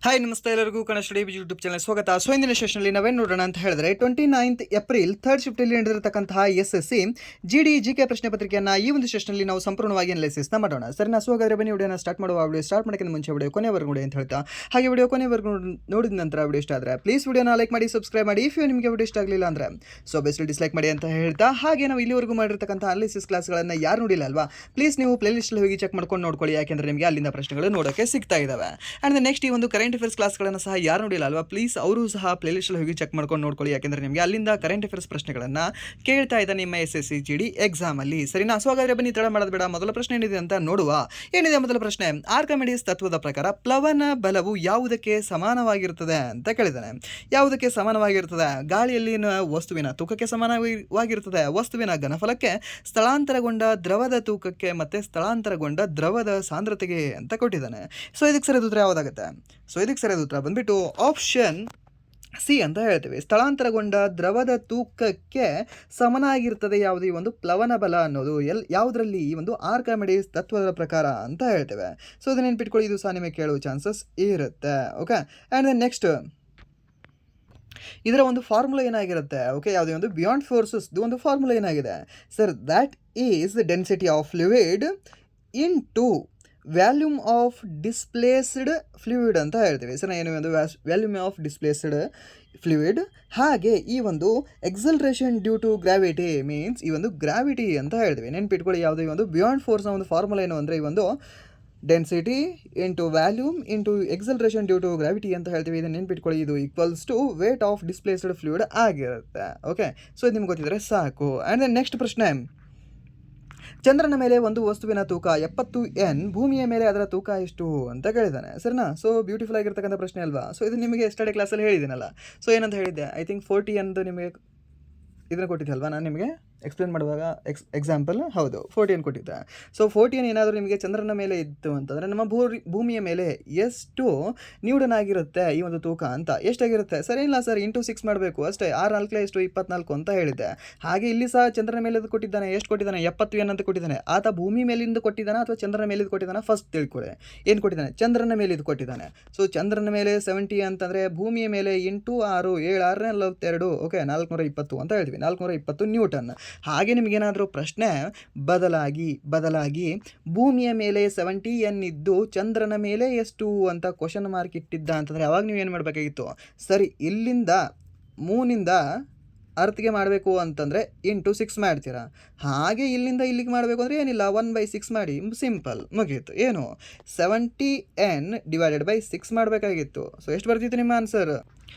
Hi ನಮಸ್ತೆ ಎಲ್ಲರಿಗೂ Kannada study YouTube channel ಸ್ವಾಗತ. ಸೊ ಇಂದಿನ ಸೆಷನಲ್ಲಿ ನಾವೇನು ನೋಡೋಣ ಅಂತ ಹೇಳಿದ್ರೆ 29 ಏಪ್ರಿಲ್ ಥರ್ಡ್ ಶಿಫ್ಟಲ್ಲಿ ನಡೆದಿರತಕ್ಕಂತಹ SSC GD GK ಪ್ರಶ್ನೆ ಪತ್ರಿಕೆಯನ್ನು ಈ ಒಂದು ಸೆಷನಲ್ಲಿ ನಾವು ಸಂಪೂರ್ಣವಾಗಿ ಅನಾಲಿಸಿಸ್ನ ಮಾಡೋಣ. ಸರಿ, ನಾವು ಹಾಗಾದ್ರೆ ಬನ್ನಿ ವಿಡಿಯೋನ ಸ್ಟಾರ್ಟ್ ಮಾಡುವ. ವಿಡಿಯೋ ಸ್ಟಾರ್ಟ್ ಮಾಡೋಕ್ಕಿಂತ ಮುಂಚೆ ವಿಡಿಯೋ ಕೊನೆವರೆಗೂ ನೋಡಿ ಅಂತ ಹೇಳ್ತಾ, ಹಾಗೆ ವಿಡಿಯೋ ಕೊನೆವರೆಗೂ ನೋಡಿದ ನಂತರ ವಿಡಿಯೋ ಇಷ್ಟ ಆದರೆ ಪ್ಲೀಸ್ ವಿಡಿಯೋನ ಲೈಕ್ ಮಾಡಿ, ಸಬ್ಸ್ಕ್ರೈಬ್ ಮಾಡಿ. ಇಫ್ ನಿಮಗೆ ವಿಡಿಯೋ ಇಷ್ಟ ಆಗಲಿಲ್ಲ ಅಂದರೆ ಸೊ ಬೇಸ್ಲಿ ಡಿಸ್ಲೈಕ್ ಮಾಡಿ ಅಂತ ಹೇಳ್ತಾ, ಹಾಗೆ ನಾವು ಇಲ್ಲಿವರೆಗೂ ಮಾಡಿರ್ತಕ್ಕಂಥ ಅನಾಲಿಸಿಸ್ ಕ್ಲಾಸ್ಗಳನ್ನು ಯಾರು ನೋಡಿಲ್ಲ ಅಲ್ವಾ, ಪ್ಲೀಸ್ ನೀವು ಪ್ಲೇಲಿಸ್ಟಲ್ಲಿ ಹೋಗಿ ಚೆಕ್ ಮಾಡ್ಕೊಂಡು ನೋಡ್ಕೊಳ್ಳಿ, ಯಾಕೆಂದರೆ ನಿಮಗೆ ಅಲ್ಲಿಂದ ಪ್ರಶ್ನೆಗಳು ನೋಡೋಕ್ಕೆ ಸಿಗ್ತಾ ಇದ್ದಾವೆ. ಆ್ಯಂಡ್ ನೆಕ್ಸ್ಟ್ ಈ ಒಂದು ಕರೆಂಟ್ ಅಫೇರ್ಸ್ ಕ್ಲಾಸ್ಗಳನ್ನು ಸಹ ಯಾರು ನೋಡಿಲ್ಲ ಅಲ್ವಾ, ಪ್ಲೀಸ್ ಅವರು ಸಹ ಪ್ಲೇಲಿಸ್ಟಲ್ಲಿ ಹೋಗಿ ಚೆಕ್ ಮಾಡ್ಕೊಂಡು ನೋಡ್ಕೊಳ್ಳಿ, ಯಾಕೆಂದರೆ ನಿಮಗೆ ಅಲ್ಲಿಂದ ಕರೆಂಟ್ ಅಫೇರ್ಸ್ ಪ್ರಶ್ನೆಗಳನ್ನು ಕೇಳ್ತಾ ಇದ್ದ ನಿಮ್ಮ SSC GD ಎಕ್ಸಾಮಲ್ಲಿ. ಸರಿನಾ? ಸೊ ಹಾಗಾದರೆ ಬನ್ನಿ ತಡ ಮಾಡೋದು ಬೇಡ, ಮೊದಲ ಪ್ರಶ್ನೆ ಏನಿದೆ ಅಂತ ನೋಡುವ. ಏನಿದೆ ಮೊದಲ ಪ್ರಶ್ನೆ? ಆರ್ಕಿಮಿಡೀಸ್ ತತ್ವದ ಪ್ರಕಾರ ಪ್ಲವನ ಬಲವು ಯಾವುದಕ್ಕೆ ಸಮಾನವಾಗಿರುತ್ತದೆ ಅಂತ ಕೇಳಿದ್ದಾನೆ. ಯಾವುದಕ್ಕೆ ಸಮಾನವಾಗಿರುತ್ತದೆ? ಗಾಳಿಯಲ್ಲಿನ ವಸ್ತುವಿನ ತೂಕಕ್ಕೆ ಸಮಾನವಾಗಿರುತ್ತದೆ, ವಸ್ತುವಿನ ಘನಫಲಕ್ಕೆ, ಸ್ಥಳಾಂತರಗೊಂಡ ದ್ರವದ ತೂಕಕ್ಕೆ ಮತ್ತು ಸ್ಥಳಾಂತರಗೊಂಡ ದ್ರವದ ಸಾಂದ್ರತೆಗೆ ಅಂತ ಕೊಟ್ಟಿದ್ದಾನೆ. ಸೊ ಇದಕ್ಕೆ ಸರಿಯಾದ ಉತ್ತರ ಯಾವುದಾಗುತ್ತೆ? ಸೊ ಇದಕ್ಕೆ ಸರಿಯಾದ ಉತ್ತರ ಬಂದ್ಬಿಟ್ಟು ಆಪ್ಷನ್ ಸಿ ಅಂತ ಹೇಳ್ತೀವಿ. ಸ್ಥಳಾಂತರಗೊಂಡ ದ್ರವದ ತೂಕಕ್ಕೆ ಸಮನಾಗಿರ್ತದೆ ಯಾವುದು ಈ ಒಂದು ಪ್ಲವನ ಬಲ ಅನ್ನೋದು ಯಾವುದರಲ್ಲಿ? ಈ ಒಂದು ಆರ್ಕಿಮಿಡೀಸ್ ತತ್ವದ ಪ್ರಕಾರ ಅಂತ ಹೇಳ್ತೇವೆ. ಸೊ ಇದನ್ನ ನೆನ್ಪಿಟ್ಕೊಳ್ಳಿ, ಇದು ಸಹ ನಿಮಗೆ ಕೇಳುವ ಚಾನ್ಸಸ್ ಇರುತ್ತೆ. ಓಕೆ, ಆ್ಯಂಡ್ ದೆನ್ ನೆಕ್ಸ್ಟ್ ಇದರ ಒಂದು ಫಾರ್ಮುಲಾ ಏನಾಗಿರುತ್ತೆ? ಓಕೆ, ಯಾವುದೇ ಒಂದು ಬಿಯಾಂಡ್ ಫೋರ್ಸಸ್ ಒಂದು ಫಾರ್ಮುಲಾ ಏನಾಗಿದೆ sir? That is density of fluid into volume of displaced fluid ಅಂತ ಹೇಳ್ತೀವಿ ಸರ್. ಏನು ಒಂದು ವ್ಯಾಲ್ಯೂಮ್ ಆಫ್ ಡಿಸ್ಪ್ಲೇಸ್ಡ್ ಫ್ಲೂಯಿಡ್, ಹಾಗೆ ಈ ಒಂದು acceleration due to gravity means ಈ ಒಂದು ಗ್ರಾವಿಟಿ ಅಂತ ಹೇಳ್ತೀವಿ. ನೆನ್ಪಿಟ್ಕೊಳ್ಳಿ, ಯಾವುದೇ ಒಂದು ಬಿಯಾಂಡ್ ಫೋರ್ಸ್ನ ಒಂದು ಫಾರ್ಮುಲಾ ಏನು ಅಂದರೆ ಈ ಒಂದು density into volume into acceleration due to gravity ಅಂತ ಹೇಳ್ತೀವಿ. ಇದನ್ನು ನೆನ್ಪಿಟ್ಕೊಳ್ಳಿ, ಇದು equals to weight of displaced fluid ಆಗಿರುತ್ತೆ. ಓಕೆ, ಸೊ ಇದು ನಿಮ್ಗೆ ಗೊತ್ತಿದ್ರೆ ಸಾಕು. ಆ್ಯಂಡ್ ದೆನ್ ನೆಕ್ಸ್ಟ್ ಪ್ರಶ್ನೆ, ಚಂದ್ರನ ಮೇಲೆ ಒಂದು ವಸ್ತುವಿನ ತೂಕ 70 N, ಭೂಮಿಯ ಮೇಲೆ ಅದರ ತೂಕ ಎಷ್ಟು ಅಂತ ಕೇಳಿದ್ದಾನೆ. ಸರಿನಾ? ಸೊ ಬ್ಯೂಟಿಫುಲ್ ಆಗಿರ್ತಕ್ಕಂಥ ಪ್ರಶ್ನೆ ಅಲ್ವಾ? ಸೊ ಇದು ನಿಮಗೆ ಸ್ಟಡಿ ಕ್ಲಾಸಲ್ಲಿ ಹೇಳಿದ್ದೀನಲ್ಲ. ಸೊ ಏನಂತ ಹೇಳಿದ್ದೆ? ಐ ಥಿಂಕ್ 40 ಎಂದು ನಿಮಗೆ ಇದನ್ನು ಕೊಟ್ಟಿದ್ದೆ ಅಲ್ವಾ, ನಾನು ನಿಮಗೆ ಎಕ್ಸ್ಪ್ಲೇನ್ ಮಾಡುವಾಗ ಎಕ್ಸಾಂಪಲ್. ಹೌದು, 40 ಕೊಟ್ಟಿದ್ದೆ. ಸೊ 40 ಏನಾದರೂ ನಿಮಗೆ ಚಂದ್ರನ ಮೇಲೆ ಇತ್ತು ಅಂತಂದರೆ ನಮ್ಮ ಭೂಮಿಯ ಮೇಲೆ ಎಷ್ಟು ನ್ಯೂಟನ್ ಆಗಿರುತ್ತೆ ಈ ಒಂದು ತೂಕ ಅಂತ? ಎಷ್ಟಾಗಿರುತ್ತೆ? ಸರಿ, ಇಲ್ಲ ಸರ್, ಇಂಟು 6 ಮಾಡಬೇಕು ಅಷ್ಟೇ. 6 4 ಎಷ್ಟು? 24 ಅಂತ ಹೇಳಿದ್ದೆ. ಹಾಗೆ ಇಲ್ಲಿ ಸಹ ಚಂದ್ರನ ಮೇಲೆ ಕೊಟ್ಟಿದ್ದಾನೆ. ಎಷ್ಟು ಕೊಟ್ಟಿದ್ದಾನೆ? 70 N ಅಂತ ಕೊಟ್ಟಿದ್ದಾನೆ. ಆತ ಭೂಮಿ ಮೇಲಿಂದ ಕೊಟ್ಟಿದ್ದಾನೆ ಅಥವಾ ಚಂದ್ರನ ಮೇಲಿದ್ದು ಕೊಟ್ಟಿದ್ದಾನೆ? ಫಸ್ಟ್ ತಿಳ್ಕೊಳ್ಳಿ, ಏನು ಕೊಟ್ಟಿದ್ದಾನೆ? ಚಂದ್ರನ ಮೇಲೆ ಇದು ಕೊಟ್ಟಿದ್ದಾನೆ. ಸೊ ಚಂದ್ರನ ಮೇಲೆ 70 ಅಂತಂದರೆ ಭೂಮಿಯ ಮೇಲೆ ಇಂಟು 6, 7 6 42, ಓಕೆ, 420 ಅಂತ ಹೇಳ್ತೀವಿ. 420 ನ್ಯೂಟನ್. ಹಾಗೆ ನಿಮಗೇನಾದರೂ ಪ್ರಶ್ನೆ ಬದಲಾಗಿ ಭೂಮಿಯ ಮೇಲೆ 70 N ಇದ್ದು ಚಂದ್ರನ ಮೇಲೆ ಎಷ್ಟು ಅಂತ ಕ್ವಶನ್ ಮಾರ್ಕ್ ಇಟ್ಟಿದ್ದ ಅಂತಂದರೆ ಅವಾಗ ನೀವು ಏನು ಮಾಡಬೇಕಾಗಿತ್ತು? ಸರಿ, ಇಲ್ಲಿಂದ ಮೂನಿಂದ ಅರ್ತ್ಗೆ ಮಾಡಬೇಕು ಅಂತಂದರೆ ಇಂಟು 6 ಮಾಡ್ತೀರಾ. ಹಾಗೆ ಇಲ್ಲಿಂದ ಇಲ್ಲಿಗೆ ಮಾಡಬೇಕು ಅಂದರೆ ಏನಿಲ್ಲ, 1/6 ಮಾಡಿ, ಸಿಂಪಲ್, ಮುಗೀತು. ಏನು? 70 N ಡಿವೈಡೆಡ್ ಬೈ 6 ಮಾಡಬೇಕಾಗಿತ್ತು. ಸೊ ಎಷ್ಟು ಬರ್ತಿತ್ತು ನಿಮ್ಮ ಆನ್ಸರ್?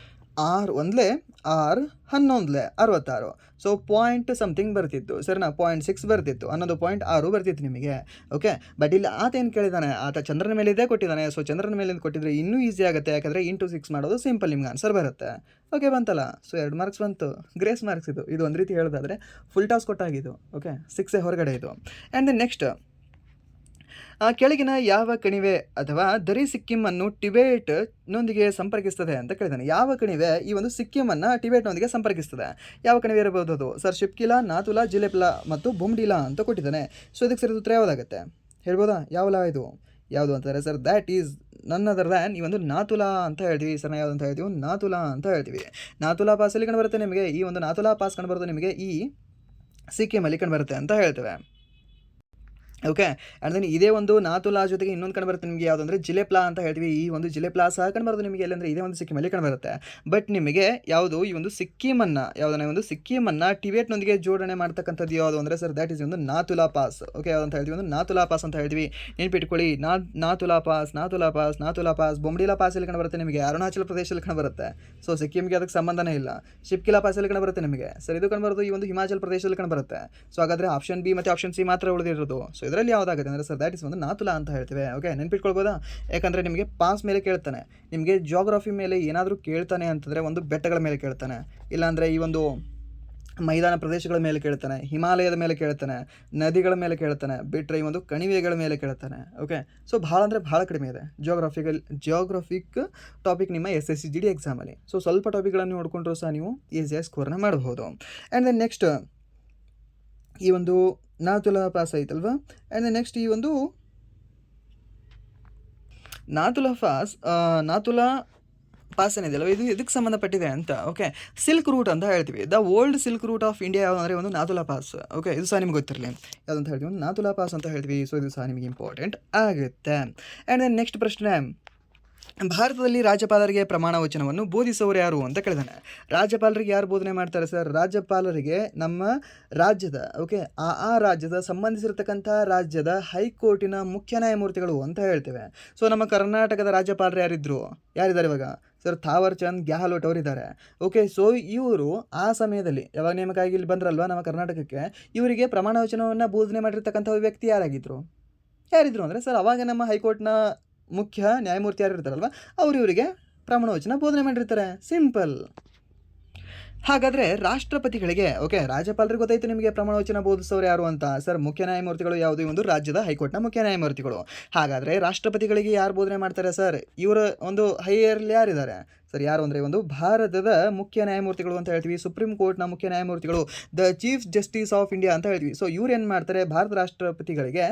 6 1 6 11 66. ಸೊ ಪಾಯಿಂಟ್ ಸಮಥಿಂಗ್ ಬರ್ತಿತ್ತು. ಸರಿನಾ? 0.6 ಬರ್ತಿತ್ತು, 11.6 ಬರ್ತಿತ್ತು ನಿಮಗೆ. ಓಕೆ, ಬಟ್ ಇಲ್ಲಿ ಆತ ಏನು ಕೇಳಿದ್ದಾನೆ? ಆತ ಚಂದ್ರನ ಮೇಲೆ ಇದೇ ಕೊಟ್ಟಿದ್ದಾನೆ. ಸೊ ಚಂದ್ರನ ಮೇಲೆ ಕೊಟ್ಟಿದ್ರೆ ಇನ್ನೂ ಈಸಿ ಆಗುತ್ತೆ, ಯಾಕಂದರೆ ಇಂಟು 6 ಮಾಡೋದು ಸಿಂಪಲ್, ನಿಮ್ಗೆ ಆನ್ಸರ್ ಬರುತ್ತೆ. ಓಕೆ, ಬಂತಲ್ಲ? ಸೊ 2 ಮಾರ್ಕ್ಸ್ ಬಂತು, ಗ್ರೇಸ್ ಮಾರ್ಕ್ಸ್ ಇದು ಒಂದು ರೀತಿ ಹೇಳೋದಾದರೆ ಫುಲ್ ಟಾಸ್ ಕೊಟ್ಟಾಗಿದ್ದು. ಓಕೆ, 6 ಹೊರಗಡೆ ಇದು. ಆ್ಯಂಡ್ ದೆನ್ ನೆಕ್ಸ್ಟ್, ಕೆಳಗಿನ ಯಾವ ಕಣಿವೆ ಅಥವಾ ದರಿ ಸಿಕ್ಕಿಮನ್ನು ಟಿಬೇಟ್ನೊಂದಿಗೆ ಸಂಪರ್ಕಿಸ್ತದೆ ಅಂತ ಕೇಳಿದ್ದಾನೆ. ಯಾವ ಕಣಿವೆ ಈ ಒಂದು ಸಿಕ್ಕಿಮನ್ನು ಟಿಬೇಟ್ನೊಂದಿಗೆ ಸಂಪರ್ಕಿಸ್ತದೆ? ಯಾವ ಕಣಿವೆ ಇರಬಹುದು ಅದು? ಸರ್ ಶಿಪ್ಕಿಲಾ, ನಾಥುಲಾ, ಜಿಲೆಪ್ಲಾ ಮತ್ತು ಬೊಮ್ಡಿಲಾ ಅಂತ ಕೊಟ್ಟಿದ್ದಾನೆ. ಸೊ ಇದಕ್ಕೆ ಸರಿಯಾದ ಉತ್ತರ ಯಾವುದಾಗುತ್ತೆ ಹೇಳ್ಬೋದಾ? ಯಾವಲ ಇದು ಯಾವುದು ಅಂತಂದರೆ ಸರ್ ದ್ಯಾಟ್ ಈಸ್ ನನ್ ಅದರ್ ದ್ಯಾನ್ ಈ ಒಂದು ನಾಥುಲಾ ಅಂತ ಹೇಳ್ತೀವಿ. ಸರ್ ಯಾವುದು ಅಂತ ಹೇಳ್ತೀವಿ? ನಾಥುಲಾ ಅಂತ ಹೇಳ್ತೀವಿ. ನಾಥುಲಾ ಪಾಸ್ ಎಲ್ಲಿ ಕಂಡು ಬರುತ್ತೆ ನಿಮಗೆ? ಈ ಒಂದು ನಾಥುಲಾ ಪಾಸ್ ಕಂಡು ಬರುತ್ತೆ ನಿಮಗೆ ಈ ಸಿಕ್ಕಿಮಲ್ಲಿ ಕಂಡು ಬರುತ್ತೆ ಅಂತ ಹೇಳ್ತೇವೆ. ಓಕೆ, ಆ್ಯಂಡ್ ದೆನ್ ಇದೇ ಒಂದು ನಾಥುಲಾ ಜೊತೆಗೆ ಇನ್ನೊಂದು ಕಂಡು ಬರುತ್ತೆ ನಿಮಗೆ, ಯಾವುದಂದರೆ ಜಿಲೆಪ್ಲಾ ಅಂತ ಹೇಳ್ತೀವಿ. ಈ ಒಂದು ಜಿಲೆಪ್ಲಾ ಸಹ ಕಂಡು ಬರೋದು ನಿಮಗೆ ಎಲ್ಲಂದರೆ ಇದೇ ಒಂದು ಸಿಕ್ಕಿಮಲ್ಲಿ ಕಂಡು ಬರುತ್ತೆ. ಬಟ್ ನಿಮಗೆ ಯಾವುದು ಈ ಒಂದು ಸಿಕ್ಕಿಮನ್ನು ಟಿಬೇಟ್ನೊಂದಿಗೆ ಜೋಡಣೆ ಮಾಡ್ತಕ್ಕಂಥದ್ದು ಯಾವುದು ಅಂದರೆ ಸರ್ ದ್ಯಾಟ್ ಈಸ್ ಒಂದು ನಾಥುಲಾ ಪಾಸ್. ಓಕೆ, ಯಾವ್ದಂತ ಹೇಳ್ತೀವಿ? ಒಂದು ನಾಥುಲಾ ಪಾಸ್ ಅಂತ ಹೇಳ್ತೀವಿ. ನೆನ್ಪಿಟ್ಕೊಳ್ಳಿ, ನಾಥುಲಾ ಪಾಸ್. ಬೊಮ್ಡಿಲಾ ಪಾಸ್ ಎಲ್ಲಿ ಕಂಡು ಬರುತ್ತೆ ನಿಮಗೆ? ಅರುಣಾಚಲ ಪ್ರದೇಶದಲ್ಲಿ ಕಂಡು ಬರುತ್ತೆ. ಸೊ ಸಿಕ್ಕಿಮ್ಗೆ ಅದಕ್ಕೆ ಸಂಬಂಧನೇ ಇಲ್ಲ. ಶಿಪ್ಕಿಲಾ ಪಾಸ್ ಎಲ್ಲಿ ಕಂಡು ಬರುತ್ತೆ ನಿಮಗೆ? ಸರ್ ಇದು ಕಂಡು ಬರೋದು ಈ ಒಂದು ಹಿಮಾಚಲ ಪ್ರದೇಶದಲ್ಲಿ ಕಂಡು ಬರುತ್ತೆ. ಸೊ ಹಾಗಾದರೆ ಆಪ್ಷನ್ ಬಿ ಮತ್ತು ಆಪ್ಷನ್ ಸಿ ಮಾತ್ರ ಉಳಿದಿರೋದು. ಸೊ ಇದರಲ್ಲಿ ಯಾವುದಾಗುತ್ತೆ ಅಂದರೆ ಸರ್ ದ್ಯಾಟ್ ಇಸ್ ಒಂದು ನಾಥುಲಾ ಅಂತ ಹೇಳ್ತೇವೆ. ಓಕೆ, ನೆನ್ಪಿಟ್ಕೊಳ್ಬೋದಾ? ಯಾಕಂದರೆ ನಿಮಗೆ ಪಾಸ್ ಮೇಲೆ ಕೇಳ್ತಾನೆ, ನಿಮಗೆ ಜಿಯೋಗ್ರಫಿ ಮೇಲೆ ಏನಾದರೂ ಕೇಳ್ತಾನೆ ಅಂತಂದರೆ ಒಂದು ಬೆಟ್ಟಗಳ ಮೇಲೆ ಕೇಳ್ತಾನೆ, ಇಲ್ಲಾಂದರೆ ಈ ಒಂದು ಮೈದಾನ ಪ್ರದೇಶಗಳ ಮೇಲೆ ಕೇಳ್ತಾನೆ, ಹಿಮಾಲಯದ ಮೇಲೆ ಕೇಳ್ತಾನೆ, ನದಿಗಳ ಮೇಲೆ ಕೇಳ್ತಾನೆ, ಬಿಟ್ಟರೆ ಈ ಒಂದು ಕಣಿವೆಗಳ ಮೇಲೆ ಕೇಳ್ತಾನೆ. ಓಕೆ, ಸೊ ಭಾಳ ಅಂದರೆ ಭಾಳ ಕಡಿಮೆ ಇದೆ ಜಿಯೋಗ್ರಫಿಕ್ ಟಾಪಿಕ್ ನಿಮ್ಮ SSC GD ಎಕ್ಸಾಮಲ್ಲಿ. ಸೊ ಸ್ವಲ್ಪ ಟಾಪಿಕ್ಗಳನ್ನು ನೋಡಿಕೊಂಡ್ರೂ ಸಹ ನೀವು ಈಸಿಯಾಗಿ ಸ್ಕೋರ್ನ ಮಾಡಬಹುದು. ಆ್ಯಂಡ್ ದೆನ್ ನೆಕ್ಸ್ಟ್ ಈ ಒಂದು ನಾಥುಲಾ ಪಾಸ್ ಆಯ್ತಲ್ವಾ. ಆ್ಯಂಡ್ ನೆಕ್ಸ್ಟ್ ಈ ಒಂದು ನಾಥುಲಾ ಪಾಸ್ ಏನಿದೆಯಲ್ಲ ಇದು ಇದಕ್ಕೆ ಸಂಬಂಧಪಟ್ಟಿದೆ ಅಂತ. ಓಕೆ, ಸಿಲ್ಕ್ ರೂಟ್ ಅಂತ ಹೇಳ್ತೀವಿ. The old silk route of India ಯಾವುದು ಅಂದರೆ ಒಂದು ನಾಥುಲಾ ಪಾಸ್. ಓಕೆ, ಇದು ಸಹ ನಿಮ್ಗೆ ಗೊತ್ತಿರಲಿ ಯಾವುದಂತ ಹೇಳ್ತೀವಿ, ಒಂದು ನಾಥುಲಾ ಪಾಸ್ ಅಂತ ಹೇಳ್ತೀವಿ. ಸೊ ಇದು ಸಹ ನಿಮಗೆ ಇಂಪಾರ್ಟೆಂಟ್ ಆಗುತ್ತೆ. ಆ್ಯಂಡ್ ದೆನ್ ನೆಕ್ಸ್ಟ್ ಪ್ರಶ್ನೆ, ಭಾರತದಲ್ಲಿ ರಾಜ್ಯಪಾಲರಿಗೆ ಪ್ರಮಾಣ ವಚನವನ್ನು ಬೋಧಿಸುವವರು ಯಾರು ಅಂತ ಕೇಳಿದಾನೆ. ರಾಜ್ಯಪಾಲರಿಗೆ ಯಾರು ಬೋಧನೆ ಮಾಡ್ತಾರೆ ಸರ್? ರಾಜ್ಯಪಾಲರಿಗೆ ನಮ್ಮ ರಾಜ್ಯದ ಆ ರಾಜ್ಯದ ಸಂಬಂಧಿಸಿರ್ತಕ್ಕಂಥ ರಾಜ್ಯದ ಹೈಕೋರ್ಟಿನ ಮುಖ್ಯ ನ್ಯಾಯಮೂರ್ತಿಗಳು ಅಂತ ಹೇಳ್ತೇವೆ. ಸೊ ನಮ್ಮ ಕರ್ನಾಟಕದ ರಾಜ್ಯಪಾಲರು ಯಾರಿದ್ದಾರೆ ಇವಾಗ ಸರ್? ಥಾವರ್ ಚಂದ್ ಗೆಹ್ಲೋಟ್ ಅವರಿದ್ದಾರೆ. ಓಕೆ, ಸೊ ಇವರು ಆ ಸಮಯದಲ್ಲಿ ಯಾವಾಗ ನೇಮಕ ಆಗಿ ಇಲ್ಲಿ ಬಂದ್ರಲ್ವ ನಮ್ಮ ಕರ್ನಾಟಕಕ್ಕೆ, ಇವರಿಗೆ ಪ್ರಮಾಣ ವಚನವನ್ನು ಬೋಧನೆ ಮಾಡಿರ್ತಕ್ಕಂಥ ವ್ಯಕ್ತಿ ಯಾರಿದ್ರು ಅಂದರೆ ಸರ್ ಅವಾಗ ನಮ್ಮ ಹೈಕೋರ್ಟ್ನ ಮುಖ್ಯ ನ್ಯಾಯಮೂರ್ತಿ ಯಾರು ಇರ್ತಾರಲ್ವ ಅವರು ಇವರಿಗೆ ಪ್ರಮಾಣ ವಚನ ಬೋಧನೆ ಮಾಡಿರ್ತಾರೆ. ಸಿಂಪಲ್. ಹಾಗಾದರೆ ರಾಷ್ಟ್ರಪತಿಗಳಿಗೆ ರಾಜ್ಯಪಾಲರಿಗೆ ಗೊತ್ತಾಯಿತು ನಿಮಗೆ ಪ್ರಮಾಣ ವಚನ ಬೋಧಿಸೋರು ಯಾರು ಅಂತ. ಸರ್ ಮುಖ್ಯ ನ್ಯಾಯಮೂರ್ತಿಗಳು ಯಾವುದೇ ಒಂದು ರಾಜ್ಯದ ಹೈಕೋರ್ಟ್ನ ಮುಖ್ಯ ನ್ಯಾಯಮೂರ್ತಿಗಳು. ಹಾಗಾದರೆ ರಾಷ್ಟ್ರಪತಿಗಳಿಗೆ ಯಾರು ಬೋಧನೆ ಮಾಡ್ತಾರೆ ಸರ್? ಇವರ ಒಂದು ಹೈಯರ್ಲಿ ಯಾರಿದ್ದಾರೆ ಸರ್? ಯಾರು ಅಂದರೆ ಒಂದು ಭಾರತದ ಮುಖ್ಯ ನ್ಯಾಯಮೂರ್ತಿಗಳು ಅಂತ ಹೇಳ್ತೀವಿ. ಸುಪ್ರೀಂ ಕೋರ್ಟ್ನ ಮುಖ್ಯ ನ್ಯಾಯಮೂರ್ತಿಗಳು, the chief justice of India ಅಂತ ಹೇಳ್ತೀವಿ. ಸೊ ಇವ್ರು ಏನು ಮಾಡ್ತಾರೆ? ಭಾರತ ರಾಷ್ಟ್ರಪತಿಗಳಿಗೆ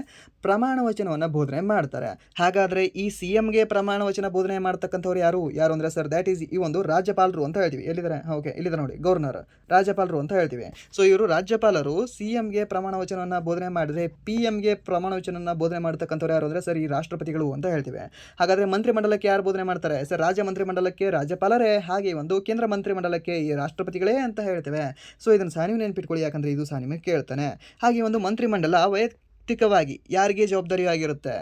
ಪ್ರಮಾಣ ವಚನವನ್ನು ಬೋಧನೆ ಮಾಡ್ತಾರೆ. ಹಾಗಾದರೆ ಈ CMಗೆ ಪ್ರಮಾಣ ವಚನ ಬೋಧನೆ ಮಾಡ್ತಕ್ಕಂಥವ್ರು ಯಾರು ಅಂದರೆ ಸರ್ ದ್ಯಾಟ್ ಈಸ್ ಈ ಒಂದು ರಾಜ್ಯಪಾಲರು ಅಂತ ಹೇಳ್ತೀವಿ. ಎಲ್ಲಿದ್ದಾರೆ? ಇಲ್ಲಿದ್ದಾರೆ ನೋಡಿ, ಗವರ್ನರ್, ರಾಜ್ಯಪಾಲರು ಅಂತ ಹೇಳ್ತೀವಿ. ಸೊ ಇವರು ರಾಜ್ಯಪಾಲರು CMಗೆ ಪ್ರಮಾಣ ವಚನವನ್ನು ಬೋಧನೆ ಮಾಡಿದ್ರೆ PMಗೆ ಪ್ರಮಾಣ ವಚನವನ್ನು ಬೋಧನೆ ಮಾಡ್ತಕ್ಕಂಥವ್ರು ಯಾರು ಅಂದರೆ ಸರ್ ಈ ರಾಷ್ಟ್ರಪತಿಗಳು ಅಂತ ಹೇಳ್ತೀವಿ. ಹಾಗಾದರೆ ಮಂತ್ರಿಮಂಡಲಕ್ಕೆ ಯಾರು ಬೋಧನೆ ಮಾಡ್ತಾರೆ ಸರ್? ರಾಜ್ಯ ಮಂತ್ರಿಮಂಡಲಕ್ಕೆ ರಾಜ್ಯಪಾಲರೇ, ಹಾಗೆ ಒಂದು ಕೇಂದ್ರ ಮಂತ್ರಿಮಂಡಲಕ್ಕೆ ಈ ರಾಷ್ಟ್ರಪತಿಗಳೇ ಅಂತ ಹೇಳ್ತೇವೆ. ಸೊ ಇದನ್ನು ಸಹ ನೀವು ನೆನ್ಪಿಟ್ಕೊಳ್ಳಿ, ಯಾಕಂದರೆ ಇದು ಸಹ ನಿಮಗೆ ಕೇಳ್ತಾನೆ. ಹಾಗೆ ಒಂದು ಮಂತ್ರಿಮಂಡಲ ವೈಯಕ್ತಿಕವಾಗಿ ಯಾರಿಗೆ ಜವಾಬ್ದಾರಿಯಾಗಿರುತ್ತೆ?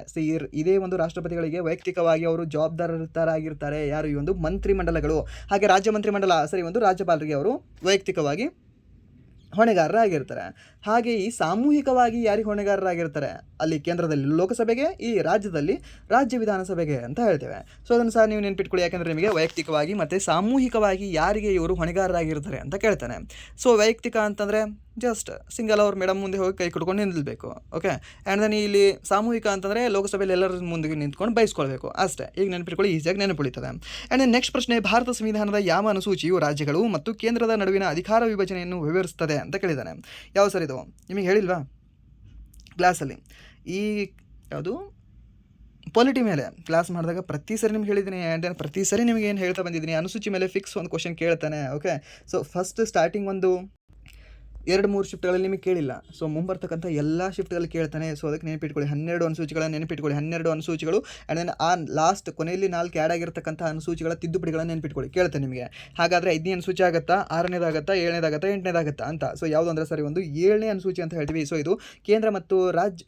ಇದೇ ಒಂದು ರಾಷ್ಟ್ರಪತಿಗಳಿಗೆ ವೈಯಕ್ತಿಕವಾಗಿ ಅವರು ಜವಾಬ್ದಾರರಾಗಿರ್ತಾರೆ. ಯಾರು? ಈ ಒಂದು ಮಂತ್ರಿಮಂಡಲಗಳು. ಹಾಗೆ ರಾಜ್ಯ ಮಂತ್ರಿಮಂಡಲ ಸರಿ ಒಂದು ರಾಜ್ಯಪಾಲರಿಗೆ ಅವರು ವೈಯಕ್ತಿಕವಾಗಿ ಹೊಣೆಗಾರರಾಗಿರ್ತಾರೆ. ಹಾಗೆ ಈ ಸಾಮೂಹಿಕವಾಗಿ ಯಾರಿಗೆ ಹೊಣೆಗಾರರಾಗಿರ್ತಾರೆ? ಅಲ್ಲಿ ಕೇಂದ್ರದಲ್ಲಿ ಲೋಕಸಭೆಗೆ, ಈ ರಾಜ್ಯದಲ್ಲಿ ರಾಜ್ಯ ವಿಧಾನಸಭೆಗೆ ಅಂತ ಹೇಳ್ತೇವೆ. ಸೊ ಅದನ್ನು ಸಹ ನೀವು ನೆನ್ಪಿಟ್ಕೊಳ್ಳಿ, ಯಾಕೆಂದರೆ ನಿಮಗೆ ವೈಯಕ್ತಿಕವಾಗಿ ಮತ್ತು ಸಾಮೂಹಿಕವಾಗಿ ಯಾರಿಗೆ ಇವರು ಹೊಣೆಗಾರರಾಗಿರ್ತಾರೆ ಅಂತ ಕೇಳ್ತಾನೆ. ಸೊ ವೈಯಕ್ತಿಕ ಅಂತಂದರೆ ಜಸ್ಟ್ ಸಿಂಗಲ್ ಅವ್ರ ಮೇಡಮ್ ಮುಂದೆ ಹೋಗಿ ಕೈ ಕೊಟ್ಕೊಂಡು ನಿಲ್ಲಬೇಕು. ಓಕೆ, ಆ್ಯಂಡ್ ದೆನ್ ಇಲ್ಲಿ ಸಾಮೂಹಿಕ ಅಂತಂದರೆ ಲೋಕಸಭೆಯಲ್ಲಿ ಎಲ್ಲರ ಮುಂದೆ ನಿಂತ್ಕೊಂಡು ಬಯಸ್ಕೊಳ್ಬೇಕು ಅಷ್ಟೇ. ಈಗ ನೆನ್ಪಿಟ್ಕೊಳ್ಳಿ, ಈಸಿಯಾಗಿ ನೆನಪುಳಿತದೆ. ಆ್ಯಂಡ್ ದೆನ್ ನೆಕ್ಸ್ಟ್ ಪ್ರಶ್ನೆ, ಭಾರತ ಸಂವಿಧಾನದ ಯಾವ ಅನುಸೂಚಿಯು ರಾಜ್ಯಗಳು ಮತ್ತು ಕೇಂದ್ರದ ನಡುವಿನ ಅಧಿಕಾರ ವಿಭಜನೆಯನ್ನು ವಿವರಿಸುತ್ತದೆ ಅಂತ ಕೇಳಿದ್ದಾನೆ. ಯಾವ ಸರ್ ಇದು? ನಿಮಗೆ ಹೇಳಿಲ್ವಾ ಕ್ಲಾಸಲ್ಲಿ? ಈ ಯಾವುದು ಪಾಲಿಟಿ ಮೇಲೆ ಕ್ಲಾಸ್ ಮಾಡಿದಾಗ ಪ್ರತಿ ಸರಿ ನಿಮ್ಗೆ ಹೇಳಿದ್ದೀನಿ. ಆ್ಯಂಡ್ ದೆನ್ ಪ್ರತಿ ಸರಿ ನಿಮಗೆ ಏನು ಹೇಳ್ತಾ ಬಂದಿದ್ದೀನಿ, ಅನುಸೂಚಿ ಮೇಲೆ ಫಿಕ್ಸ್ ಒಂದು ಕ್ವಶನ್ ಕೇಳ್ತಾನೆ. ಓಕೆ, ಸೊ ಫಸ್ಟ್ ಸ್ಟಾರ್ಟಿಂಗ್ ಒಂದು 2-3 ಶಿಫ್ಟ್ಗಳಲ್ಲಿ ನಿಮಗೆ ಕೇಳಿಲ್ಲ. ಸೊ ಮುಂಬರ್ತಕ್ಕಂಥ ಎಲ್ಲ ಶಿಫ್ಟ್ಗಳಲ್ಲಿ ಕೇಳ್ತಾನೆ. ಸೊ ಅದಕ್ಕೆ ನೆನಪಿಟ್ಕೊಳ್ಳಿ, 12 ಅನುಸೂಚಿಗಳನ್ನು ನೆನಪಿಟ್ಕೊಳ್ಳಿ. 12 ಅನುಸೂಚಿಗಳು ಆ್ಯಂಡ್ ದೆನ್ ಆ ಲಾಸ್ಟ್ ಕೊನೆಯಲ್ಲಿ 4 ಆ್ಯಡ್ ಆಗಿರ್ತಕ್ಕಂಥ ಅನುಸೂಚಿಗಳ ತಿದ್ದುಪಡಿಗಳನ್ನು ನೆನಪಿಟ್ಕೊಳ್ಳಿ. ಕೇಳ್ತಾನೆ ನಿಮಗೆ. ಹಾಗಾದರೆ 5ನೇ ಅನುಸೂಚಿ ಆಗುತ್ತಾ, 6ನೇದಾಗುತ್ತಾ, 7ನೇದಾಗುತ್ತಾ, 8ನೇದಾಗುತ್ತಾ ಅಂತ. ಸೊ ಯಾವುದು ಅಂದರೆ ಸರಿ ಒಂದು 7ನೇ ಅನುಸೂಚಿ ಅಂತ ಹೇಳ್ತೀವಿ. ಸೊ ಇದು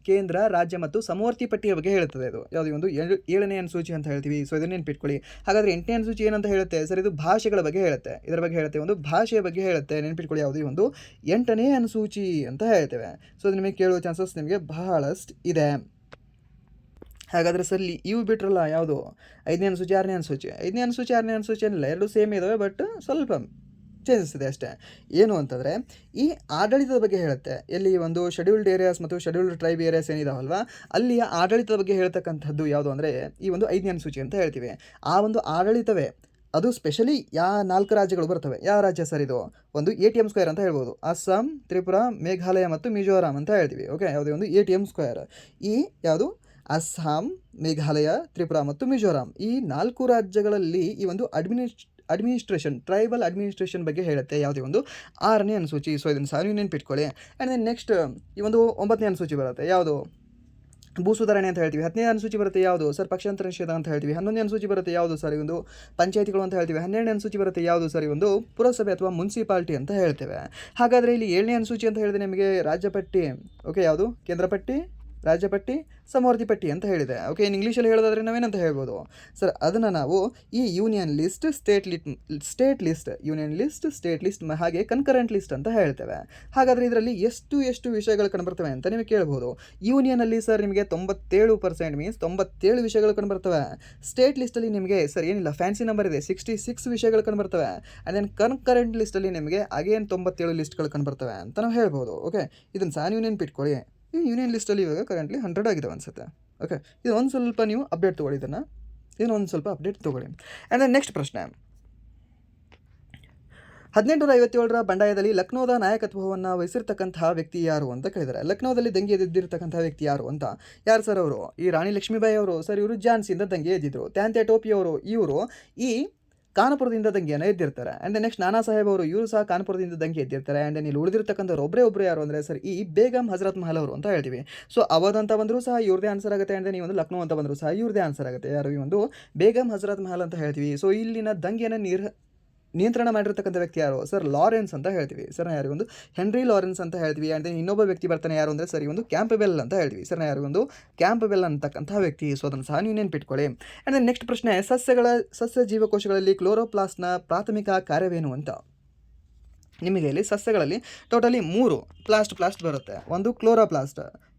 ಕೇಂದ್ರ, ರಾಜ್ಯ ಮತ್ತು ಸಮವರ್ತಿ ಪಟ್ಟಿಯ ಬಗ್ಗೆ ಹೇಳ್ತದೆ. ಇದು ಯಾವುದು ಒಂದು 7ನೇ ಅನುಸೂಚಿ ಅಂತ ಹೇಳ್ತೀವಿ. ಸೊ ಇದನ್ನು ನೆನಪಿಟ್ಕೊಳ್ಳಿ. ಹಾಗಾದರೆ 8ನೇ ಅನುಸೂಚಿ ಏನಂತ ಹೇಳುತ್ತೆ ಸರ್? ಇದು ಭಾಷೆಗಳ ಬಗ್ಗೆ ಹೇಳುತ್ತೆ. ಇದರ ಬಗ್ಗೆ ಹೇಳುತ್ತೆ, ಒಂದು ಭಾಷೆಯ ಬಗ್ಗೆ ಹೇಳುತ್ತೆ. ನೆನಪಿಟ್ಕೊಳ್ಳಿ, ಯಾವುದು ಒಂದು 8ನೇ ಅನುಸೂಚಿ ಅಂತ ಹೇಳ್ತೇವೆ. ಸೊ ಅದು ನಿಮಗೆ ಕೇಳುವ ಚಾನ್ಸಸ್ ನಿಮಗೆ ಬಹಳಷ್ಟು ಇದೆ. ಹಾಗಾದರೆ ಸರ್ ಇವು ಬಿಟ್ರಲ್ಲ, ಯಾವುದು 5ನೇ ಅನುಸೂಚಿ 6ನೇ ಅನುಸೂಚಿ? 5ನೇ ಅನುಸೂಚಿ 6ನೇ ಅನುಸೂಚಿ ಏನಿಲ್ಲ, ಎರಡು ಸೇಮ್ ಇದ್ದಾವೆ, ಬಟ್ ಸ್ವಲ್ಪ ಚೇಂಜಸ್ ಇದೆ ಅಷ್ಟೇ. ಏನು ಅಂತಂದರೆ ಈ ಆಡಳಿತದ ಬಗ್ಗೆ ಹೇಳುತ್ತೆ. ಎಲ್ಲಿ ಒಂದು ಶೆಡ್ಯೂಲ್ಡ್ ಏರಿಯಾಸ್ ಮತ್ತು ಶೆಡ್ಯೂಲ್ಡ್ ಟ್ರೈಬ್ ಏರಿಯಾಸ್ ಏನಿದಾವಲ್ವ, ಅಲ್ಲಿಯ ಆಡಳಿತದ ಬಗ್ಗೆ ಹೇಳ್ತಕ್ಕಂಥದ್ದು ಯಾವುದು ಅಂದರೆ ಈ ಒಂದು 5ನೇ ಅನುಸೂಚಿ ಅಂತ ಹೇಳ್ತೀವಿ. ಆ ಒಂದು ಆಡಳಿತವೇ ಅದು ಸ್ಪೆಷಲಿ 4 ರಾಜ್ಯಗಳು ಬರ್ತವೆ. ಯಾವ ರಾಜ್ಯ ಸರ್ ಇದು? ಒಂದು ATM ಸ್ಕ್ವೇರ್ ಅಂತ ಹೇಳ್ಬೋದು. ಅಸ್ಸಾಂ, ತ್ರಿಪುರ, ಮೇಘಾಲಯ ಮತ್ತು ಮಿಜೋರಾಂ ಅಂತ ಹೇಳ್ತೀವಿ. ಓಕೆ, ಯಾವುದೇ ಒಂದು ATM ಸ್ಕ್ವೇರ್. ಈ ಯಾವುದು ಅಸ್ಸಾಂ, ಮೇಘಾಲಯ, ತ್ರಿಪುರ ಮತ್ತು ಮಿಜೋರಾಂ, ಈ 4 ರಾಜ್ಯಗಳಲ್ಲಿ ಈ ಒಂದು ಅಡ್ಮಿನಿಸ್ಟ್ರೇಷನ್, ಟ್ರೈಬಲ್ ಅಡ್ಮಿನಿಸ್ಟ್ರೇಷನ್ ಬಗ್ಗೆ ಹೇಳುತ್ತೆ. ಯಾವುದೇ ಒಂದು 6ನೇ ಅನುಸೂಚಿ. ಸೊ ಇದನ್ನು ಸಹ ನೀವು ನೆನ್ಪಿಟ್ಕೊಳ್ಳಿ. ಆ್ಯಂಡ್ ದೆನ್ ನೆಕ್ಸ್ಟ್ ಈ ಒಂದು 9ನೇ ಅನುಸೂಚಿ ಬರುತ್ತೆ. ಯಾವುದು? ಭೂ ಸುಧಾರಣೆ ಅಂತ ಹೇಳ್ತೀವಿ. 10ನೇ ಅನುಸೂಚಿ ಬರುತ್ತೆ ಯಾವುದು ಸರ್? ಪಕ್ಷಾಂತರ ನಿಷೇಧ ಅಂತ ಹೇಳ್ತೀವಿ. 11ನೇ ಅನುಸೂಚಿ ಬರುತ್ತೆ ಯಾವುದು ಸರ್? ಒಂದು ಪಂಚಾಯತಿಗಳು ಅಂತ ಹೇಳ್ತೀವಿ. 12ನೇ ಅನುಸೂಚಿ ಬರುತ್ತೆ ಯಾವುದು ಸರ್? ಒಂದು ಪುರಸಭೆ ಅಥವಾ ಮುನ್ಸಿಪಾಲ್ಟಿ ಅಂತ ಹೇಳ್ತೇವೆ. ಹಾಗಾದರೆ ಇಲ್ಲಿ 7ನೇ ಅನುಸೂಚಿ ಅಂತ ಹೇಳಿದ್ರೆ ನಿಮಗೆ ರಾಜ್ಯಪಟ್ಟಿ. ಓಕೆ, ಯಾವುದು? ಕೇಂದ್ರ ಪಟ್ಟಿ, ರಾಜ್ಯಪಟ್ಟಿ, ಸಮವರ್ತಿ ಪಟ್ಟಿ ಅಂತ ಹೇಳಿದೆ. ಓಕೆ, ಇನ್ನು ಇಂಗ್ಲೀಷಲ್ಲಿ ಹೇಳೋದಾದರೆ ನಾವೇನಂತ ಹೇಳ್ಬೋದು ಸರ್? ಅದನ್ನು ನಾವು ಈ ಯೂನಿಯನ್ ಲಿಸ್ಟ್, ಸ್ಟೇಟ್ ಲಿಸ್ಟ್ ಹಾಗೆ ಕನ್ಕರೆಂಟ್ ಲಿಸ್ಟ್ ಅಂತ ಹೇಳ್ತೇವೆ. ಹಾಗಾದರೆ ಇದರಲ್ಲಿ ಎಷ್ಟು ವಿಷಯಗಳು ಕಂಡುಬರ್ತವೆ ಅಂತ ನಿಮಗೆ ಕೇಳ್ಬೋದು. ಯೂನಿಯನಲ್ಲಿ ಸರ್ ನಿಮಗೆ 97% ಮೀನ್ಸ್ 97 ವಿಷಯಗಳು ಕಂಡುಬರ್ತವೆ. ಸ್ಟೇಟ್ ಲಿಸ್ಟಲ್ಲಿ ನಿಮಗೆ ಸರ್ ಏನಿಲ್ಲ, ಫ್ಯಾನ್ಸಿ ನಂಬರ್ ಇದೆ, 66 ವಿಷಯಗಳು ಕಂಡುಬರ್ತವೆ. ಆ್ಯಂಡ್ ದೆನ್ ಕನ್ಕರೆಂಟ್ ಲಿಸ್ಟಲ್ಲಿ ನಿಮಗೆ ಅಗೇನ್ 97 ಲಿಸ್ಟ್ಗಳು ಕಂಡುಬರ್ತವೆ ಅಂತ ನಾವು ಹೇಳ್ಬೋದು. ಓಕೆ, ಇದನ್ನು ಸಹ ನೀವು ನೆನ್ಪಿಟ್ಕೊಳ್ಳಿ. ಈ ಯೂನಿಯನ್ ಲಿಸ್ಟಲ್ಲಿ ಇವಾಗ ಕರೆಂಟ್ಲಿ 100 ಆಗಿದೆ ಅನಿಸುತ್ತೆ. ಓಕೆ, ಇದು ಒಂದು ಸ್ವಲ್ಪ ನೀವು ಅಪ್ಡೇಟ್ ತೊಗೊಳ್ಳಿ, ಇದನ್ನು ಒಂದು ಸ್ವಲ್ಪ ಅಪ್ಡೇಟ್ ತೊಗೊಳ್ಳಿ. ಆ್ಯಂಡ್ ದೆನ್ ನೆಕ್ಸ್ಟ್ ಪ್ರಶ್ನೆ, 1857ರ ಬಂಡಾಯದಲ್ಲಿ ಲಕ್ನೋದ ನಾಯಕತ್ವವನ್ನು ವಹಿಸಿರ್ತಕ್ಕಂತಹ ವ್ಯಕ್ತಿ ಯಾರು ಅಂತ ಕೇಳಿದ್ದಾರೆ. ಲಕ್ನೋದಲ್ಲಿ ದಂಗೆ ಎದ್ದಿರ್ತಕ್ಕಂಥ ವ್ಯಕ್ತಿ ಯಾರು ಅಂತ. ಯಾರು ಸರ್ ಅವರು? ಈ ರಾಣಿ ಲಕ್ಷ್ಮೀಬಾಯಿ ಅವರು. ಸರ್ ಇವರು ಝಾನ್ಸಿಯಿಂದ ದಂಗೆ ಎದ್ದಿದ್ರು. ತಾತ್ಯಾ ಟೋಪಿ ಅವರು ಇವರು ಈ ಕಾನ್ಪುರದಿಂದ ದಂಗೆಯನ್ನು ಎದ್ದಿರ್ತಾರೆ. ಆ್ಯಂಡ್ ನೆಕ್ಸ್ಟ್ ನಾನಾ ಸಾಹೇಬ್ ಅವರು ಇವರು ಸಹ ಕಾನ್ಪುರದಿಂದ ದಂಗೆ ಎದ್ದಿರ್ತಾರೆ. ಆ್ಯಂಡ್ ಇಲ್ಲಿ ಉಳಿದಿರ್ತಕ್ಕಂಥವ್ರು ಒಬ್ಬರು ಯಾರು ಅಂದರೆ ಸರ್ ಈ ಬೇಗಂ ಹಜರತ್ ಮಹಲ್ ಅವರು ಅಂತ ಹೇಳ್ತೀವಿ. ಸೊ ಅವಧ್ ಅಂತ ಬಂದರೂ ಸಹ ಇವ್ರದೇ ಆನ್ಸರ್ ಆಗುತ್ತೆ. ಆ್ಯಂಡ್ ಈ ಒಂದು ಲಕ್ನೋ ಅಂತ ಬಂದರೂ ಸಹ ಇವ್ರದೇ ಆನ್ಸರ್ ಆಗುತ್ತೆ. ಯಾರು? ಈ ಒಂದು ಬೇಗಂ ಹಜರತ್ ಮಹಲ್ ಅಂತ ಹೇಳ್ತೀವಿ. ಸೊ ಇಲ್ಲಿನ ದಂಗೆಯನ್ನು ನಿಯಂತ್ರಣ ಮಾಡಿರ್ತಕ್ಕಂಥ ವ್ಯಕ್ತಿ ಯಾರು? ಸರ್ ಲಾರೆನ್ಸ್ ಅಂತ ಹೇಳ್ತೀವಿ. ಸರ್ ಯಾರು? ಒಂದು ಹೆನ್ರಿ ಲಾರೆನ್ಸ್ ಅಂತ ಹೇಳ್ತೀವಿ. ಆ್ಯಂಡ್ ಇನ್ನೊಬ್ಬ ವ್ಯಕ್ತಿ ಬರ್ತಾನೆ, ಯಾರು ಅಂದರೆ ಸರಿ ಒಂದು ಕ್ಯಾಂಪಬೆಲ್ ಅಂತ ಹೇಳ್ತೀವಿ. ಸರ್ ಯಾರು? ಒಂದು ಕ್ಯಾಂಪಬೆಲ್ ಅಂತಕ್ಕಂಥ ವ್ಯಕ್ತಿ. ಸೊ ಅದನ್ನು ಸಹ ನೀವು ನೆನ್ಪಿಟ್ಕೊಳ್ಳಿ. ಆ್ಯಂಡ್ ನೆಕ್ಸ್ಟ್ ಪ್ರಶ್ನೆ, ಸಸ್ಯ ಜೀವಕೋಶಗಳಲ್ಲಿ ಕ್ಲೋರೋಪ್ಲಾಸ್ಟ್ನ ಪ್ರಾಥಮಿಕ ಕಾರ್ಯವೇನು ಅಂತ. ನಿಮಗೆ ಇಲ್ಲಿ ಸಸ್ಯಗಳಲ್ಲಿ ಟೋಟಲಿ 3 ಪ್ಲಾಸ್ಟ್ ಬರುತ್ತೆ. ಒಂದು ಕ್ಲೋರೋಪ್ಲಾಸ್ಟ್,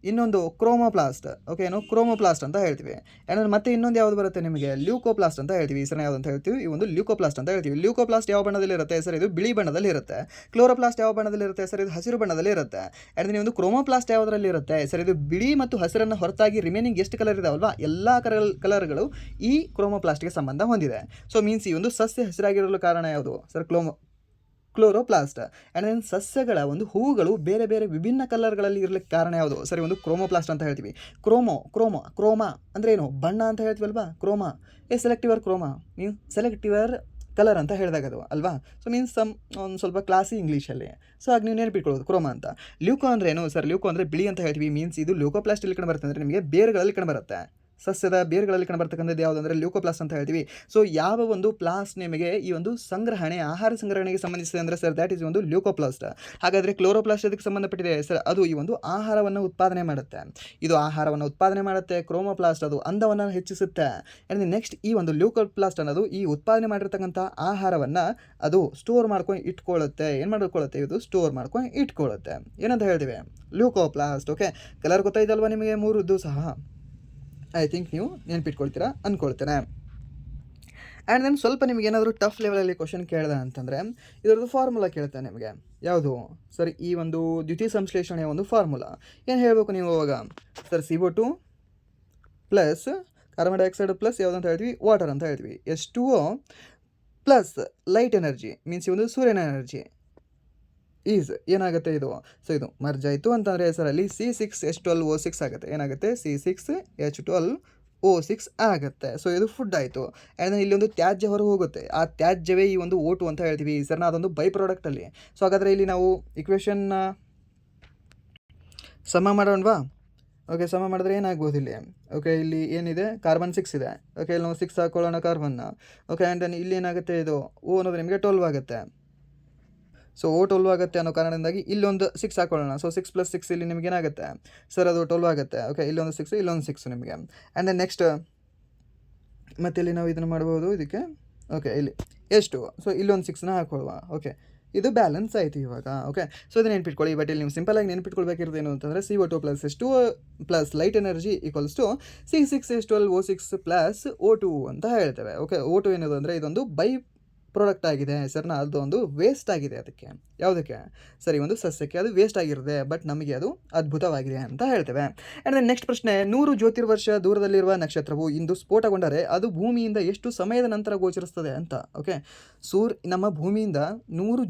ಇನ್ನೊಂದು ಕ್ರೋಮೋಪ್ಲಾಸ್ಟ್. ಓಕೆ, ಏನು ಕ್ರೋಮೋಪ್ಲಾಸ್ಟ್ ಅಂತ ಹೇಳ್ತೀವಿ. ಆ್ಯಂಡ್ ಮತ್ತೆ ಇನ್ನೊಂದು ಯಾವುದು ಬರುತ್ತೆ ನಿಮಗೆ? ಲ್ಯೂಕೋಪ್ಲಾಸ್ಟ್ ಅಂತ ಹೇಳ್ತೀವಿ. ಈ ಸರ್ ಯಾವುದು ಅಂತ ಹೇಳ್ತೀವಿ? ಈ ಒಂದು ಲ್ಯೂಕೋಪ್ಲಾಸ್ಟ್ ಅಂತ ಹೇಳ್ತೀವಿ. ಲ್ಯೂಕೋಪ್ಲಾಸ್ಟ್ ಯಾವ ಬಣ್ಣದಲ್ಲಿ ಇರುತ್ತೆ ಸರ್? ಇದು ಬಿಳಿ ಬಣ್ಣದಲ್ಲಿ ಇರುತ್ತೆ. ಕ್ಲೋರೋಪ್ಲಾಸ್ಟ್ ಯಾವ ಬಣ್ಣದಲ್ಲಿ ಇರುತ್ತೆ ಸರ್? ಇದು ಹಸಿರು ಬಣ್ಣದಲ್ಲಿ ಇರುತ್ತೆ. ಆ್ಯಂಡ್ ನೀವು ಒಂದು ಕ್ರೋಮೋಪ್ಲಾಸ್ಟ್ ಯಾವುದರಲ್ಲಿ ಇರುತ್ತೆ ಸರ್? ಇದು ಬಿಳಿ ಮತ್ತು ಹಸಿರನ್ನು ಹೊರತಾಗಿ ರಿಮೈನಿಂಗ್ ಎಷ್ಟು ಕಲರ್ ಇದಾವಲ್ವಾ, ಎಲ್ಲ ಕಲರ್ಗಳು ಈ ಕ್ರೋಮೋಪ್ಲಾಸ್ಟ್ಗೆ ಸಂಬಂಧ ಹೊಂದಿದೆ. ಸೊ ಮೀನ್ಸ್ ಈ ಒಂದು ಸಸ್ಯ ಹಸಿರಾಗಿರಲು ಕಾರಣ ಯಾವುದು ಸರ್? ಕ್ಲೋರೋಪ್ಲಾಸ್ಟ್. ಆ್ಯಂಡ್ ದೆನ್ ಸಸ್ಯಗಳ ಒಂದು ಹೂವುಗಳು ಬೇರೆ ಬೇರೆ ವಿಭಿನ್ನ ಕಲರ್ಗಳಲ್ಲಿ ಇರಲಿಕ್ಕೆ ಕಾರಣ ಯಾವುದು ಸರಿ? ಒಂದು ಕ್ರೋಮೋಪ್ಲಾಸ್ಟ್ ಅಂತ ಹೇಳ್ತೀವಿ. ಕ್ರೋಮಾ ಅಂದರೆ ಏನು? ಬಣ್ಣ ಅಂತ ಹೇಳ್ತೀವಲ್ವಾ, ಕ್ರೋಮಾ. ಸೆಲೆಕ್ಟಿವರ್ ಕ್ರೋಮಾ ಮೀನ್ಸ್ ಸೆಲೆಕ್ಟಿವರ್ ಕಲರ್ ಅಂತ ಹೇಳಿದಾಗ ಅದು ಅಲ್ವಾ. ಸೊ ಮೀನ್ಸ್ ಒಂದು ಸ್ವಲ್ಪ ಕ್ಲಾಸಿ ಇಂಗ್ಲೀಷಲ್ಲಿ. ಸೊ ಆಗ ನೀವು ನೆನಪಿಟ್ಕೊಳ್ಳೋದು ಕ್ರೋಮಾ ಅಂತ. ಲ್ಯೂಕೋ ಅಂದರೆ ಏನು ಸರ್? ಲ್ಯೂಕೋ ಅಂದರೆ ಬಿಳಿ ಅಂತ ಹೇಳ್ತೀವಿ. ಮೀನ್ಸ್ ಇದು ಲ್ಯೂಕೋಪ್ಲಾಸ್ಟ್ ಇಲ್ಲಿ ಕಂಡು ಬರುತ್ತೆ ಅಂದರೆ ನಿಮಗೆ ಬೇರುಗಳಲ್ಲಿ ಕಂಡು ಬರುತ್ತೆ. ಸಸ್ಯದ ಬೇರುಗಳಲ್ಲಿ ಕಂಡುಬರ್ತಕ್ಕಂಥದ್ದು ಯಾವುದು ಅಂದರೆ ಲ್ಯೂಕೋಪ್ಲಾಸ್ಟ್ ಅಂತ ಹೇಳ್ತೀವಿ. ಸೊ ಯಾವ ಒಂದು ಪ್ಲಾಸ್ಟ್ ನಿಮಗೆ ಈ ಒಂದು ಸಂಗ್ರಹಣೆ, ಆಹಾರ ಸಂಗ್ರಹಣೆಗೆ ಸಂಬಂಧಿಸಿದೆ ಅಂದರೆ ಸರ್ ದ್ಯಾಟ್ ಈಸ್ ಒಂದು ಲ್ಯೂಕೋಪ್ಲಾಸ್ಟ್. ಹಾಗಾದರೆ ಕ್ಲೋರೋಪ್ಲಾಸ್ಟ್ ಅದಕ್ಕೆ ಸಂಬಂಧಪಟ್ಟಿದೆ ಸರ್? ಅದು ಈ ಒಂದು ಆಹಾರವನ್ನು ಉತ್ಪಾದನೆ ಮಾಡುತ್ತೆ. ಇದು ಆಹಾರವನ್ನು ಉತ್ಪಾದನೆ ಮಾಡುತ್ತೆ. ಕ್ರೋಮೋಪ್ಲಾಸ್ಟ್ ಅದು ಅಂದವನ್ನು ಹೆಚ್ಚಿಸುತ್ತೆ. ಆ್ಯಂಡ್ ನೆಕ್ಸ್ಟ್ ಈ ಒಂದು ಲ್ಯೂಕೋಪ್ಲಾಸ್ಟ್ ಅನ್ನೋದು ಈ ಉತ್ಪಾದನೆ ಮಾಡಿರ್ತಕ್ಕಂಥ ಆಹಾರವನ್ನು ಅದು ಸ್ಟೋರ್ ಮಾಡ್ಕೊಂಡು ಇಟ್ಕೊಳ್ಳುತ್ತೆ. ಏನು ಮಾಡ್ಕೊಳ್ಳುತ್ತೆ? ಇದು ಸ್ಟೋರ್ ಮಾಡ್ಕೊಂಡು ಇಟ್ಕೊಳ್ಳುತ್ತೆ. ಏನಂತ ಹೇಳ್ತೀವಿ? ಲ್ಯೂಕೋಪ್ಲಾಸ್ಟ್. ಓಕೆ, ಕಲರ್ ಗೊತ್ತಾಯ್ತಲ್ವ ನಿಮಗೆ? 3 ಸಹ ಐ ಥಿಂಕ್ ನೀವು ನೆನ್ಪಿಟ್ಕೊಳ್ತೀರಾ ಅಂದ್ಕೊಳ್ತೇನೆ. ಆ್ಯಂಡ್ ದೆನ್ ಸ್ವಲ್ಪ ನಿಮ್ಗೆ ಏನಾದರೂ ಟಫ್ ಲೆವೆಲಲ್ಲಿ ಕ್ವಶನ್ ಕೇಳಿದೆ ಅಂತಂದರೆ ಇದರದ್ದು ಫಾರ್ಮುಲಾ ಕೇಳ್ತಾನೆ ನಿಮಗೆ. ಯಾವುದು ಸರ್? ಈ ಒಂದು ದ್ವಿತೀಯ ಸಂಶ್ಲೇಷಣೆಯ ಒಂದು ಫಾರ್ಮುಲಾ ಏನು ಹೇಳಬೇಕು ನೀವು ಅವಾಗ sir? CO2 plus carbon dioxide plus ಯಾವುದು ಅಂತ ಹೇಳ್ತೀವಿ? ವಾಟರ್ ಅಂತ ಹೇಳ್ತೀವಿ. H2O plus light energy means ಈ ಒಂದು ಸೂರ್ಯನ ಎನರ್ಜಿ ಈಸ್ ಏನಾಗುತ್ತೆ ಇದು? ಸೊ ಇದು ಮರ್ಜ್ ಆಯಿತು ಅಂತಂದರೆ ಹೆಸರಲ್ಲಿ C6H12O6 ಆಗುತ್ತೆ. ಏನಾಗುತ್ತೆ? C6H12O6 ಆಗುತ್ತೆ. ಸೊ ಇದು ಫುಡ್ ಆಯಿತು. ಆ್ಯಂಡ್ ಇಲ್ಲಿ ಒಂದು ತ್ಯಾಜ್ಯ ಹೊರ ಹೋಗುತ್ತೆ. ಆ ತ್ಯಾಜ್ಯವೇ ಈ ಒಂದು O2 ಅಂತ ಹೇಳ್ತೀವಿ ಸರ್ನ, ಅದೊಂದು ಬೈ ಪ್ರಾಡಕ್ಟಲ್ಲಿ. ಸೊ ಹಾಗಾದರೆ ಇಲ್ಲಿ ನಾವು ಇಕ್ವೇಷನ್ನ ಸಮ ಮಾಡೋಣವಾ? ಓಕೆ, ಸಮ ಮಾಡಿದ್ರೆ ಏನಾಗ್ಬೋದು ಇಲ್ಲಿ? ಓಕೆ, ಇಲ್ಲಿ ಏನಿದೆ? ಕಾರ್ಬನ್ 6 ಇದೆ. ಓಕೆ, ಇಲ್ಲಿ ನಾವು 6 ಹಾಕ್ಕೊಳ್ಳೋಣ ಕಾರ್ಬನ್ನ. ಓಕೆ, ಆ್ಯಂಡ್ ದೆನ್ ಇಲ್ಲಿ ಏನಾಗುತ್ತೆ? ಇದು O ಅನ್ನೋದು ನಿಮಗೆ 12 ಆಗುತ್ತೆ. ಸೊ O12 ಆಗುತ್ತೆ ಅನ್ನೋ ಕಾರಣದಿಂದಾಗಿ ಇಲ್ಲೊಂದು 6 ಹಾಕೊಳ್ಳೋಣ. ಸೊ 6 + 6 ಇಲ್ಲಿ ನಿಮ್ಗೆ ಏನಾಗುತ್ತೆ ಸರ್? ಅದು 12 ಆಗುತ್ತೆ. ಓಕೆ, ಇಲ್ಲೊಂದು 6 ಇಲ್ಲೊಂದು 6 ನಿಮಗೆ. ಆ್ಯಂಡ್ ದೆನ್ ನೆಕ್ಸ್ಟ್ ಮತ್ತೆ ಇಲ್ಲಿ ನಾವು ಇದನ್ನು ಮಾಡ್ಬೋದು ಇದಕ್ಕೆ. ಓಕೆ, ಇಲ್ಲಿ ಎಷ್ಟು? ಸೊ ಇಲ್ಲೊಂದು 6ನ ಹಾಕೊಳ್ಳುವ. ಓಕೆ, ಇದು ಬ್ಯಾಲೆನ್ಸ್ ಆಯಿತು ಇವಾಗ. ಓಕೆ, ಸೊ ಇದು ನೆನ್ಪಿಟ್ಕೊಳ್ಳಿ. ಬಟ್ ಇಲ್ಲಿ ನೀವು ಸಿಂಪಲಾಗಿ ನೆನ್ಪಿಟ್ಕೊಳ್ಬೇಕಿರೋದು ಏನು ಅಂತಂದರೆ CO2 + H2O plus light energy equals to C6H12O6 plus O2 ಅಂತ ಹೇಳ್ತೇವೆ. ಓಕೆ, O2 ಏನದು ಅಂದರೆ ಇದೊಂದು ಬೈ ಪ್ರಾಡಕ್ಟ್ ಆಗಿದೆ ಸರ್ನ, ಅದು ಒಂದು ವೇಸ್ಟ್ ಆಗಿದೆ. ಅದಕ್ಕೆ ಯಾವುದಕ್ಕೆ ಸರಿ? ಒಂದು ಸಸ್ಯಕ್ಕೆ ಅದು ವೇಸ್ಟ್ ಆಗಿರುತ್ತೆ. ಬಟ್ ನಮಗೆ ಅದು ಅದ್ಭುತವಾಗಿದೆ ಅಂತ ಹೇಳ್ತೇವೆ. ಆ್ಯಂಡ್ ದೆನ್ ನೆಕ್ಸ್ಟ್ ಪ್ರಶ್ನೆ, 100 ಜ್ಯೋತಿರ್ವರ್ಷ ದೂರದಲ್ಲಿರುವ ನಕ್ಷತ್ರವು ಇಂದು ಸ್ಫೋಟಗೊಂಡರೆ ಅದು ಭೂಮಿಯಿಂದ ಎಷ್ಟು ಸಮಯದ ನಂತರ ಗೋಚರಿಸ್ತದೆ ಅಂತ. ಓಕೆ, ನಮ್ಮ ಭೂಮಿಯಿಂದ 100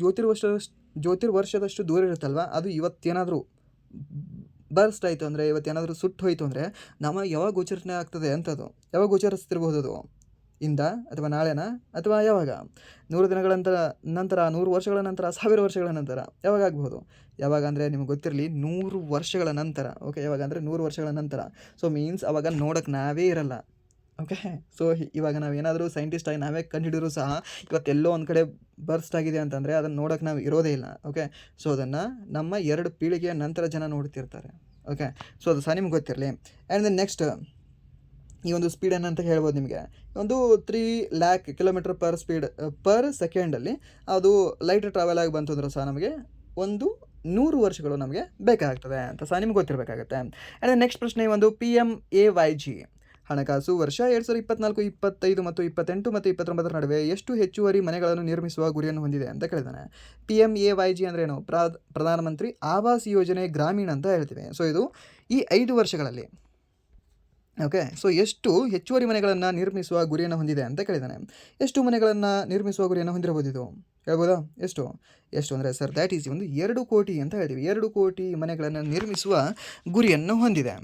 ಜ್ಯೋತಿರ್ವರ್ಷದಷ್ಟು ದೂರ ಇರುತ್ತಲ್ವ, ಅದು ಇವತ್ತೇನಾದರೂ ಬರ್ಸ್ಟ್ ಆಯಿತು ಅಂದರೆ, ಇವತ್ತೇನಾದರೂ ಸುಟ್ಟು ಹೋಯಿತು ಅಂದರೆ ನಮ್ಮ ಯಾವಾಗ ಗೋಚರಣೆ ಆಗ್ತದೆ ಅಂತದು? ಯಾವಾಗ ಗೋಚರಿಸ್ತಿರ್ಬೋದು ಅದು? ಇಂದ ಅಥವಾ ನಾಳೆನ ಅಥವಾ ಯಾವಾಗ? 100 ದಿನಗಳ ನಂತರ 100 ವರ್ಷಗಳ ನಂತರ 1000 ವರ್ಷಗಳ ನಂತರ ಯಾವಾಗ ಆಗ್ಬೋದು? ಯಾವಾಗ ಅಂದರೆ ನಿಮಗೆ ಗೊತ್ತಿರಲಿ 100 ವರ್ಷಗಳ ನಂತರ. ಓಕೆ, ಯಾವಾಗ ಅಂದರೆ 100 ವರ್ಷಗಳ ನಂತರ. ಸೊ ಮೀನ್ಸ್ ಅವಾಗ ನೋಡೋಕ್ಕೆ ನಾವೇ ಇರಲ್ಲ. ಓಕೆ, ಸೊ ಇವಾಗ ನಾವೇನಾದರೂ ಸೈಂಟಿಸ್ಟ್ ಆಗಿ ನಾವೇ ಕಂಡುಹಿಡಿದ್ರು ಸಹ ಇವತ್ತೆಲ್ಲೋ ಒಂದು ಕಡೆ ಬರ್ಸ್ಟ್ ಆಗಿದೆ ಅಂತಂದರೆ ಅದನ್ನು ನೋಡೋಕ್ಕೆ ನಾವು ಇರೋದೇ ಇಲ್ಲ. ಓಕೆ, ಸೊ ಅದನ್ನು ನಮ್ಮ 2 ಪೀಳಿಗೆಯ ನಂತರ ಜನ ನೋಡ್ತಿರ್ತಾರೆ. ಓಕೆ, ಸೊ ಅದು ಸಹ ನಿಮ್ಗೆ ಗೊತ್ತಿರಲಿ. ಆ್ಯಂಡ್ ದೆನ್ ನೆಕ್ಸ್ಟ್ ಈ ಒಂದು ಸ್ಪೀಡನ್ನು ಅಂತ ಹೇಳ್ಬೋದು ನಿಮಗೆ. ಒಂದು 3 lakh ಕಿಲೋಮೀಟರ್ ಪರ್ ಸೆಕೆಂಡಲ್ಲಿ ಅದು ಲೈಟ್ ಟ್ರಾವೆಲ್ ಆಗಿ ಬಂತು ಅಂದರೂ ಸಹ ನಮಗೆ ಒಂದು 100 ವರ್ಷಗಳು ನಮಗೆ ಬೇಕಾಗ್ತದೆ ಅಂತ ಸಹ ನಿಮ್ಗೆ ಗೊತ್ತಿರಬೇಕಾಗತ್ತೆ. ಆ್ಯಂಡ್ ನೆಕ್ಸ್ಟ್ ಪ್ರಶ್ನೆ, ಒಂದು PMAYG ಹಣಕಾಸು ವರ್ಷ 2024, 25 ಮತ್ತು 28 ಮತ್ತು 29 ನಡುವೆ ಎಷ್ಟು ಹೆಚ್ಚುವರಿ ಮನೆಗಳನ್ನು ನಿರ್ಮಿಸುವ ಗುರಿಯನ್ನು ಹೊಂದಿದೆ ಅಂತ ಕೇಳಿದ್ದಾನೆ. PMAYG ಅಂದರೆ ಏನು? ಪ್ರಧಾನಮಂತ್ರಿ ಆವಾಸ್ ಯೋಜನೆ ಗ್ರಾಮೀಣ ಅಂತ ಹೇಳ್ತೀವಿ. ಸೊ ಇದು ಈ 5 ವರ್ಷಗಳಲ್ಲಿ ಓಕೆ. ಸೊ ಎಷ್ಟು ಹೆಚ್ಚುವರಿ ಮನೆಗಳನ್ನು ನಿರ್ಮಿಸುವ ಗುರಿಯನ್ನು ಹೊಂದಿದೆ ಅಂತ ಕೇಳಿದ್ದಾನೆ. ಎಷ್ಟು ಮನೆಗಳನ್ನು ನಿರ್ಮಿಸುವ ಗುರಿಯನ್ನು ಹೊಂದಿರಬಹುದು ಇದು ಹೇಳ್ಬೋದಾ? ಎಷ್ಟು ಅಂದರೆ ಸರ್ ದ್ಯಾಟ್ ಈಸ್ ಒಂದು 2 ಕೋಟಿ ಅಂತ ಹೇಳ್ತೀವಿ. 2 ಕೋಟಿ ಮನೆಗಳನ್ನು ನಿರ್ಮಿಸುವ ಗುರಿಯನ್ನು ಹೊಂದಿದೆ.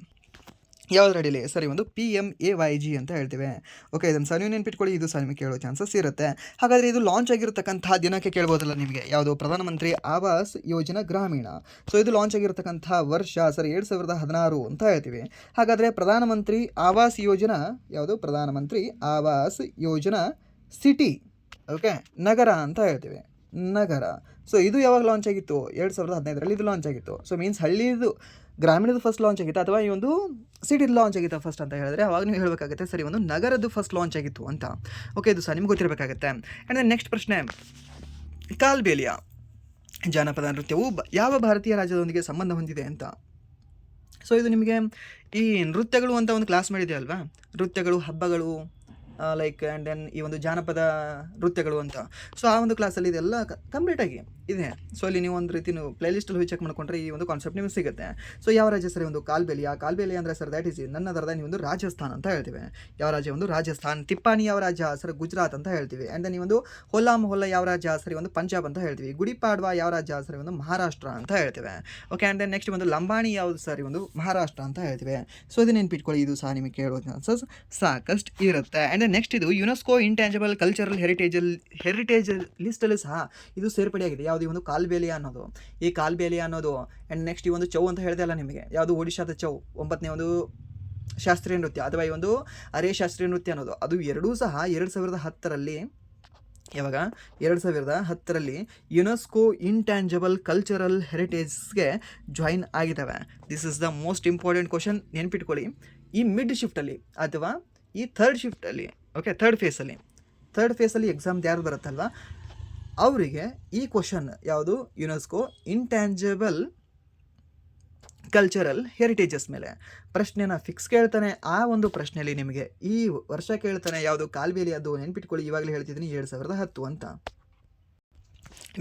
ಯಾವ್ದು ಅಡಿಯಲ್ಲಿ? ಸರಿ, ಒಂದು PMAYG ಅಂತ ಹೇಳ್ತೇವೆ. ಓಕೆ, ಇದನ್ನು ಸಹ ನೀವು ನೆನ್ಪಿಟ್ಕೊಳ್ಳಿ, ಇದು ಸಹ ನಿಮಗೆ ಕೇಳೋ ಚಾನ್ಸಸ್ ಇರುತ್ತೆ. ಹಾಗಾದರೆ ಇದು ಲಾಂಚ್ ಆಗಿರತಕ್ಕಂಥ ದಿನಕ್ಕೆ ಕೇಳ್ಬೋದಲ್ಲ ನಿಮಗೆ, ಯಾವುದು? ಪ್ರಧಾನಮಂತ್ರಿ ಆವಾಸ್ ಯೋಜನಾ ಗ್ರಾಮೀಣ. ಸೊ ಇದು ಲಾಂಚ್ ಆಗಿರತಕ್ಕಂಥ ವರ್ಷ ಸರಿ 2016 ಅಂತ ಹೇಳ್ತೀವಿ. ಹಾಗಾದರೆ ಪ್ರಧಾನಮಂತ್ರಿ ಆವಾಸ್ ಯೋಜನಾ ಯಾವುದು? ಪ್ರಧಾನಮಂತ್ರಿ ಆವಾಸ್ ಯೋಜನಾ ಸಿಟಿ, ಓಕೆ, ನಗರ ಅಂತ ಹೇಳ್ತೀವಿ, ನಗರ. ಸೊ ಇದು ಯಾವಾಗ ಲಾಂಚ್ ಆಗಿತ್ತು? 2015ರಲ್ಲಿ ಇದು ಲಾಂಚ್ ಆಗಿತ್ತು. ಸೊ ಮೀನ್ಸ್ ಹಳ್ಳಿದು ಗ್ರಾಮೀಣದ ಫಸ್ಟ್ ಲಾಂಚ್ ಆಗಿತ್ತು ಅಥವಾ ಈ ಒಂದು ಸಿಟಿದು ಲಾಂಚ್ ಆಗಿತ್ತು ಫಸ್ಟ್ ಅಂತ ಹೇಳಿದ್ರೆ ಅವಾಗ ನೀವು ಹೇಳಬೇಕಾಗುತ್ತೆ ಸರಿ ಒಂದು ನಗರದ್ದು ಫಸ್ಟ್ ಲಾಂಚ್ ಆಗಿತ್ತು ಅಂತ. ಓಕೆ, ಇದು ಸಹ ನಿಮ್ಗೆ ಗೊತ್ತಿರಬೇಕಾಗುತ್ತೆ. ಆ್ಯಂಡ್ ನೆಕ್ಸ್ಟ್ ಪ್ರಶ್ನೆ, ಕಾಲ್ಬೇಲಿಯಾ ಜಾನಪದ ನೃತ್ಯವು ಯಾವ ಭಾರತೀಯ ರಾಜ್ಯದೊಂದಿಗೆ ಸಂಬಂಧ ಹೊಂದಿದೆ ಅಂತ. ಸೊ ಇದು ನಿಮಗೆ ಈ ನೃತ್ಯಗಳು ಅಂತ ಒಂದು ಕ್ಲಾಸ್ ಮಾಡಿದೆ ಅಲ್ವಾ, ನೃತ್ಯಗಳು, ಹಬ್ಬಗಳು, ಲೈಕ್ ಆ್ಯಂಡ್ ದೆನ್ ಈ ಒಂದು ಜಾನಪದ ನೃತ್ಯಗಳು ಅಂತ. ಸೊ ಆ ಒಂದು ಕ್ಲಾಸಲ್ಲಿ ಇದೆಲ್ಲ ಕಂಪ್ಲೀಟಾಗಿ ಇದೆ. ಸೊ ಅಲ್ಲಿ ನೀವು ಒಂದು ರೀತಿ ನೀವು ಪ್ಲೇಲಿಸ್ಟಲ್ಲಿ ಹೋಗಿ ಚೆಕ್ ಮಾಡ್ಕೊಂಡ್ರೆ ಈ ಒಂದು ಕಾನ್ಸೆಪ್ಟ್ ನಿಮಗೆ ಸಿಗುತ್ತೆ. ಸೊ ಯಾವ ರಾಜ್ಯ ಸರಿ ಒಂದು ಕಾಲ್ಬೇಲಿಯಾ? ಕಾಲ್ಬೇಲಿಯಾ ಅಂದರೆ ಸರ್ ದ್ಯಾಟ್ ಈಸ್ ನನ್ನ ದರದ ನೀವು ಒಂದು ರಾಜಸ್ಥಾನ್ ಅಂತ ಹೇಳ್ತೀವಿ. ಯಾವ ರಾಜ್ಯ? ಒಂದು ರಾಜಸ್ಥಾನ್. ತಿಪ್ಪಾನಿ ಯಾವ ರಾಜ್ಯ? ಸರ್ ಗುಜರಾತ್ ಅಂತ ಹೇಳ್ತೀವಿ. ಆ್ಯಂಡ್ ದೆನ್ ಈ ಒಂದು ಹೊಲ್ಲಾ ಮೊಹಲ್ಲಾ ಯಾವ ರಾಜ್ಯ? ಸರಿ ಒಂದು ಪಂಜಾಬ್ ಅಂತ ಹೇಳ್ತೀವಿ. ಗುಡಿ ಪಾಡ್ವಾ ಯಾವ ರಾಜ್ಯ? ಸರಿ ಒಂದು ಮಹಾರಾಷ್ಟ್ರ ಅಂತ ಹೇಳ್ತೇವೆ. ಓಕೆ, ಆ್ಯಂಡ್ ದೆನ್ ನೆಕ್ಸ್ಟ್ ಒಂದು ಲಂಬಾಣಿ ಯಾವುದು? ಸರಿ ಒಂದು ಮಹಾರಾಷ್ಟ್ರ ಅಂತ ಹೇಳ್ತೀವಿ. ಸೊ ಇದು ನೆನ್ಪಿಟ್ಕೊಳ್ಳಿ, ಇದು ಸಹ ನಿಮಗೆ ಕೇಳೋ ಚಾನ್ಸಸ್ ಸಾಕಷ್ಟು ಇರುತ್ತೆ. ಆ್ಯಂಡ್ ನೆಕ್ಸ್ಟ್ ಇದು ಯುನೆಸ್ಕೋ ಇಂಟ್ಯಾಂಜಿಬಲ್ ಕಲ್ಚರಲ್ ಹೆರಿಟೇಜ್ ಲಿಸ್ಟಲ್ಲಿ ಸಹ ಇದು ಸೇರ್ಪಡೆಯಾಗಿದೆ. ಯಾವುದು? ಈ ಒಂದು ಕಾಲ್ಬೇಲಿಯಾ ಅನ್ನೋದು. ಈ ಕಾಲ್ಬೇಲಿಯಾ ಅನ್ನೋದು ಆ್ಯಂಡ್ ನೆಕ್ಸ್ಟ್ ಈ ಒಂದು ಚೌ ಅಂತ ಹೇಳಿದೆ ಅಲ್ಲ ನಿಮಗೆ, ಯಾವುದು? ಒಡಿಶಾದ ಚೌ, 9ನೇ ಒಂದು ಶಾಸ್ತ್ರೀಯ ನೃತ್ಯ ಅಥವಾ ಈ ಒಂದು ಅರೆ ಶಾಸ್ತ್ರೀಯ ನೃತ್ಯ ಅನ್ನೋದು, ಅದು ಎರಡೂ ಸಹ 2010ರಲ್ಲಿ ಯಾವಾಗ 2010ರಲ್ಲಿ ಯುನೆಸ್ಕೋ ಇಂಟ್ಯಾಂಜಬಲ್ ಕಲ್ಚರಲ್ ಹೆರಿಟೇಜ್ಗೆ ಜಾಯಿನ್ ಆಗಿದ್ದಾವೆ. This is the most important question, ನೆನ್ಪಿಟ್ಕೊಳ್ಳಿ. ಈ ಮಿಡ್ ಶಿಫ್ಟಲ್ಲಿ ಅಥವಾ ಈ ಥರ್ಡ್ ಶಿಫ್ಟಲ್ಲಿ, ಓಕೆ, ಥರ್ಡ್ ಫೇಸಲ್ಲಿ ಎಕ್ಸಾಮ್ ಯಾರು ಬರುತ್ತಲ್ವ ಅವರಿಗೆ ಈ ಕ್ವಶನ್ ಯಾವುದು? ಯುನೆಸ್ಕೋ ಇಂಟ್ಯಾಂಜಬಲ್ ಕಲ್ಚರಲ್ ಹೆರಿಟೇಜಸ್ ಮೇಲೆ ಪ್ರಶ್ನೆನ ಫಿಕ್ಸ್ ಕೇಳ್ತಾನೆ. ಆ ಒಂದು ಪ್ರಶ್ನೆಯಲ್ಲಿ ನಿಮಗೆ ಈ ವರ್ಷ ಕೇಳ್ತಾನೆ ಯಾವುದು? ಕಾಲ್ಬೇಲಿಯಾದ್ದು. ನೆನ್ಪಿಟ್ಕೊಳ್ಳಿ, ಇವಾಗಲೇ ಹೇಳ್ತಿದ್ದೀನಿ 2010 ಅಂತ.